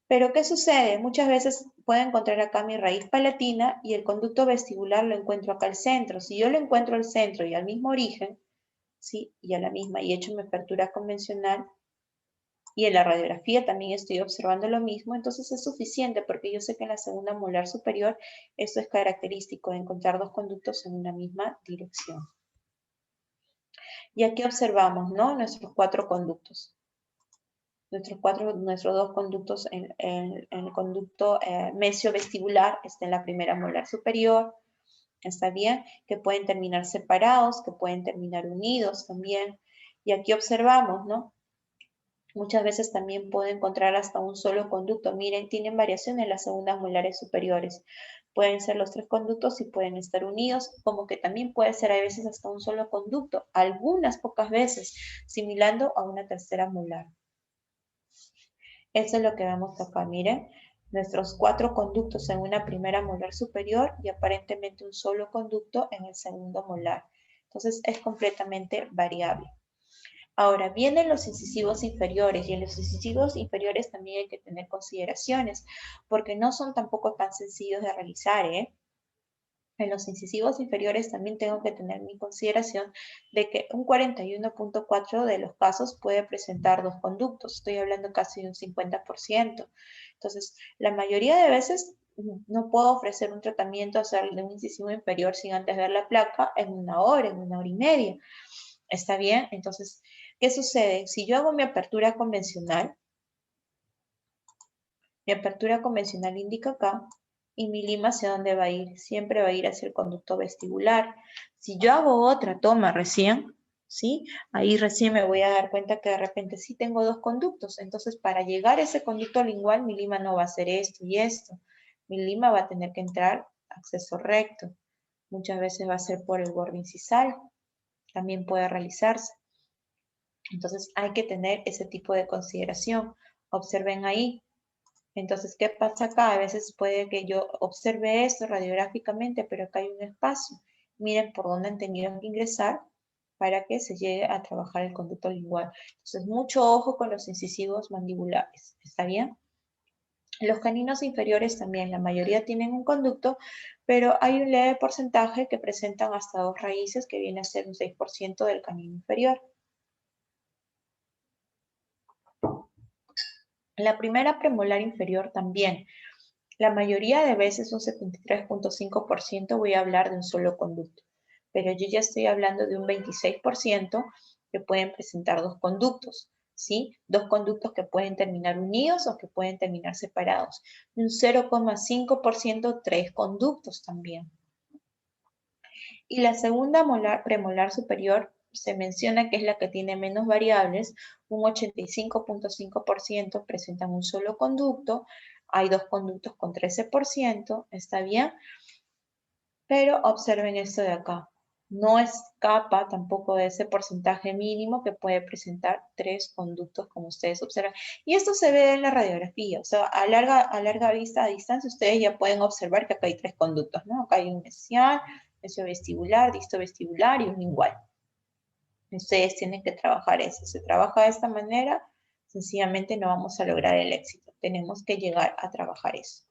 Pero ¿qué sucede? Muchas veces puedo encontrar acá mi raíz palatina y el conducto vestibular lo encuentro acá al centro. Si yo lo encuentro al centro y al mismo origen, ¿sí? Y a la misma, y he hecho mi apertura convencional, y en la radiografía también estoy observando lo mismo, entonces es suficiente porque yo sé que en la segunda molar superior esto es característico de encontrar dos conductos en una misma dirección. Y aquí observamos, ¿no? Nuestros cuatro conductos. Nuestros dos conductos, en el conducto mesiovestibular está en la primera molar superior, está bien, que pueden terminar separados, que pueden terminar unidos también. Y aquí observamos, ¿no? Muchas veces también puedo encontrar hasta un solo conducto. Miren, tienen variación en las segundas molares superiores. Pueden ser los tres conductos y pueden estar unidos, como que también puede ser a veces hasta un solo conducto, algunas pocas veces, similando a una tercera molar. Eso es lo que vemos acá, miren. Nuestros cuatro conductos en una primera molar superior y aparentemente un solo conducto en el segundo molar. Entonces es completamente variable. Ahora, vienen los incisivos inferiores y en los incisivos inferiores también hay que tener consideraciones porque no son tampoco tan sencillos de realizar, ¿eh? En los incisivos inferiores también tengo que tener mi consideración de que un 41.4 de los casos puede presentar dos conductos. Estoy hablando casi de un 50%. Entonces, la mayoría de veces no puedo ofrecer un tratamiento de un incisivo inferior sin antes ver la placa en una hora y media. ¿Está bien? Entonces, ¿qué sucede? Si yo hago mi apertura convencional indica acá, y mi lima hacia dónde va a ir, siempre va a ir hacia el conducto vestibular. Si yo hago otra toma recién, ¿sí? Ahí recién me voy a dar cuenta que de repente sí tengo dos conductos, entonces para llegar a ese conducto lingual, mi lima no va a ser esto y esto. Mi lima va a tener que entrar acceso recto. Muchas veces va a ser por el borde incisal, también puede realizarse. Entonces hay que tener ese tipo de consideración. Observen ahí. Entonces, ¿qué pasa acá? A veces puede que yo observe esto radiográficamente, pero acá hay un espacio. Miren por dónde han tenido que ingresar para que se llegue a trabajar el conducto lingual. Entonces, mucho ojo con los incisivos mandibulares. ¿Está bien? Los caninos inferiores también, la mayoría tienen un conducto, pero hay un leve porcentaje que presentan hasta dos raíces, que viene a ser un 6% del canino inferior. La primera premolar inferior también. La mayoría de veces, un 73.5%, voy a hablar de un solo conducto, pero yo ya estoy hablando de un 26% que pueden presentar dos conductos, ¿sí? Dos conductos que pueden terminar unidos o que pueden terminar separados. Un 0,5%, tres conductos también. Y la segunda premolar superior se menciona que es la que tiene menos variables, un 85.5% presentan un solo conducto, hay dos conductos con 13%, está bien, pero observen esto de acá, no escapa tampoco de ese porcentaje mínimo que puede presentar tres conductos como ustedes observan. Y esto se ve en la radiografía, o sea, a larga vista, a distancia, ustedes ya pueden observar que acá hay tres conductos, ¿no? Acá hay un mesial, mesiovestibular, distovestibular y un lingual. Ustedes tienen que trabajar eso. Se trabaja de esta manera, sencillamente no vamos a lograr el éxito. Tenemos que llegar a trabajar eso.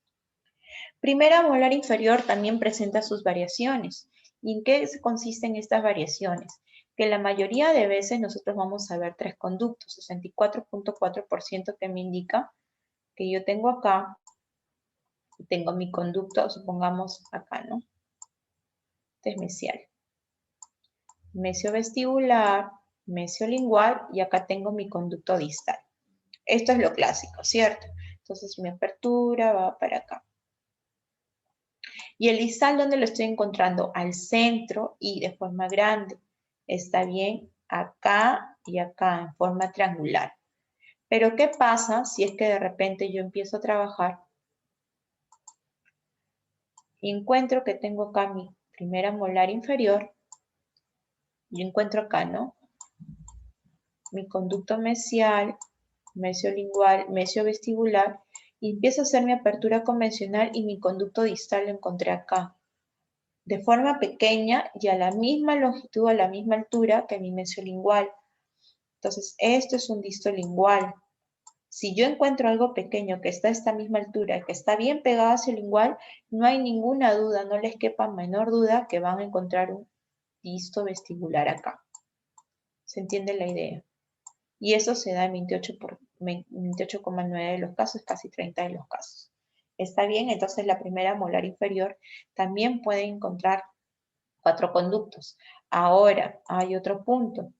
Primera molar inferior también presenta sus variaciones. ¿Y en qué consisten estas variaciones? Que la mayoría de veces nosotros vamos a ver tres conductos, 64.4% que me indica que yo tengo acá, tengo mi conducto, supongamos acá, ¿no? Este es mesial. Mesiovestibular, mesiolingual y acá tengo mi conducto distal. Esto es lo clásico, ¿cierto? Entonces mi apertura va para acá. Y el distal, ¿dónde lo estoy encontrando? Al centro y de forma grande. ¿Está bien? acá y acá en forma triangular. Pero ¿qué pasa si es que de repente yo empiezo a trabajar y encuentro que tengo acá mi primera molar inferior? Yo encuentro acá, ¿no? Mi conducto mesial, mesiolingual, mesiovestibular, y empiezo a hacer mi apertura convencional y mi conducto distal lo encontré acá, de forma pequeña y a la misma longitud, a la misma altura que mi mesiolingual. Entonces, esto es un distolingual. Si yo encuentro algo pequeño que está a esta misma altura, que está bien pegado hacia el lingual, no hay ninguna duda, no les quepa menor duda que van a encontrar un disto vestibular acá. ¿Se entiende la idea? Y eso se da en 28,9 de los casos, casi 30 de los casos. ¿Está bien? Entonces la primera molar inferior también puede encontrar 4 conductos. Ahora, hay otro punto.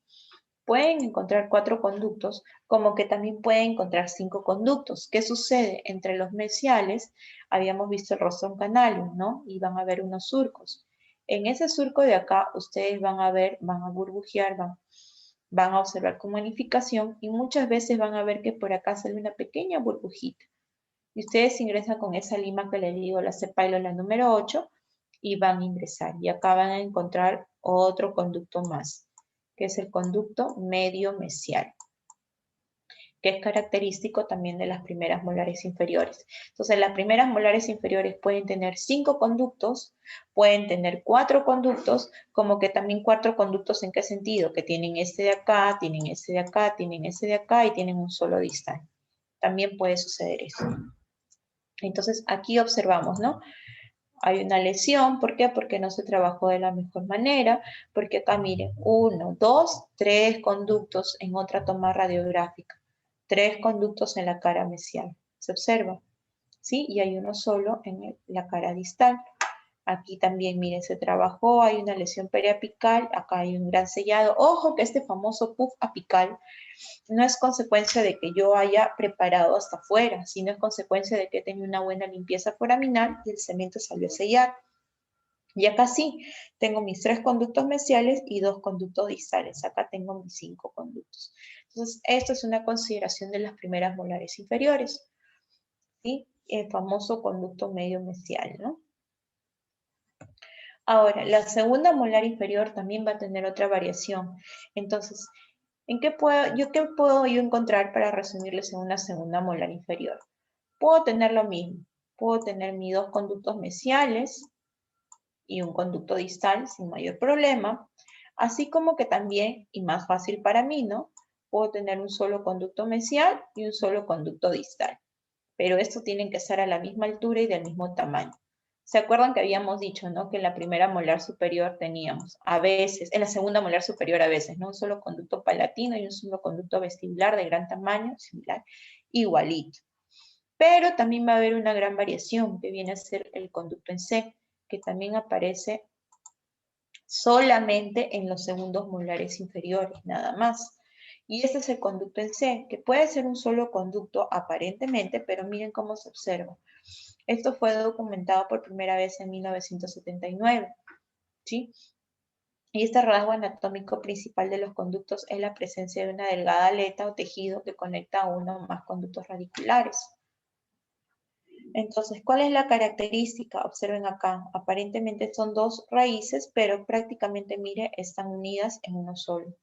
Pueden encontrar 4 conductos, como que también pueden encontrar 5 conductos. ¿Qué sucede? Entre los mesiales habíamos visto el rostrum canalium, ¿no? Y van a ver unos surcos. En ese surco de acá, ustedes van a ver, van a burbujear, van a observar con magnificación y muchas veces van a ver que por acá sale una pequeña burbujita. Y ustedes ingresan con esa lima que les digo, la cepailola número 8, y van a ingresar. Y acá van a encontrar otro conducto más, que es el conducto medio mesial, que es característico también de las primeras molares inferiores. Entonces, las primeras molares inferiores pueden tener 5 conductos, pueden tener 4 conductos, como que también 4 conductos, ¿en qué sentido? Que tienen este de acá, tienen ese de acá, tienen ese de acá y tienen un solo distal. También puede suceder eso. Entonces, aquí observamos, ¿no? Hay una lesión, ¿por qué? Porque no se trabajó de la mejor manera, porque acá miren, 1, 2, 3 conductos en otra toma radiográfica, 3 conductos en la cara mesial, ¿se observa? ¿Sí? Y hay uno solo en la cara distal. Aquí también, miren, se trabajó, hay una lesión periapical, acá hay un gran sellado. Ojo que este famoso puff apical no es consecuencia de que yo haya preparado hasta afuera, sino es consecuencia de que tenía una buena limpieza foraminal y el cemento salió a sellar. Y acá sí, tengo mis 3 conductos mesiales y 2 conductos distales. Acá tengo mis 5 conductos. Entonces, esto es una consideración de las primeras molares inferiores. ¿Sí? El famoso conducto medio mesial, ¿no? Ahora, la segunda molar inferior también va a tener otra variación. Entonces, ¿qué puedo yo encontrar para resumirles en una segunda molar inferior? Puedo tener lo mismo. Puedo tener mis 2 conductos mesiales y un conducto distal sin mayor problema. Así como que también, y más fácil para mí, ¿no? Puedo tener un solo conducto mesial y un solo conducto distal. Pero estos tienen que estar a la misma altura y del mismo tamaño. ¿Se acuerdan que habíamos dicho, ¿no? Que en la primera molar superior teníamos a veces, en la segunda molar superior a veces, ¿no? Un solo conducto palatino y un solo conducto vestibular de gran tamaño, similar, igualito. Pero también va a haber una gran variación que viene a ser el conducto en C, que también aparece solamente en los segundos molares inferiores, nada más. Y este es el conducto en C, que puede ser un solo conducto aparentemente, pero miren cómo se observa. Esto fue documentado por primera vez en 1979, ¿sí? Y este rasgo anatómico principal de los conductos es la presencia de una delgada aleta o tejido que conecta a uno o más conductos radiculares. Entonces, ¿cuál es la característica? Observen acá, aparentemente son 2 raíces, pero prácticamente, mire, están unidas en uno solo.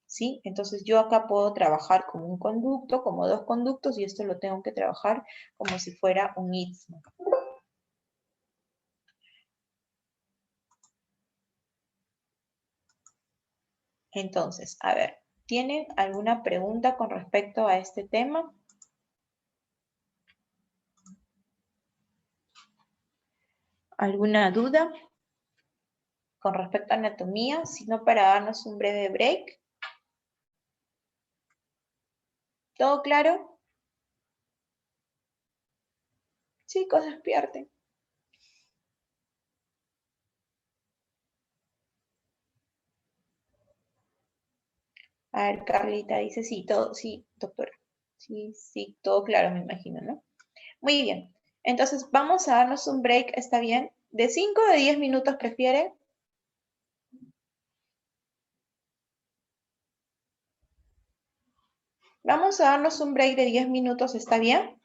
¿Sí? Entonces yo acá puedo trabajar como un conducto, como 2 conductos, y esto lo tengo que trabajar como si fuera un istmo. Entonces, a ver, ¿tienen alguna pregunta con respecto a este tema? ¿Alguna duda con respecto a anatomía? Si no, para darnos un breve break. ¿Todo claro? Chicos, despierten. A ver, Carlita dice sí, todo, sí, doctora. Sí, sí, todo claro, me imagino, ¿no? Muy bien. Entonces, vamos a darnos un break, ¿está bien? ¿De 5 o de 10 minutos prefieren? Vamos a darnos un break de 10 minutos, ¿está bien?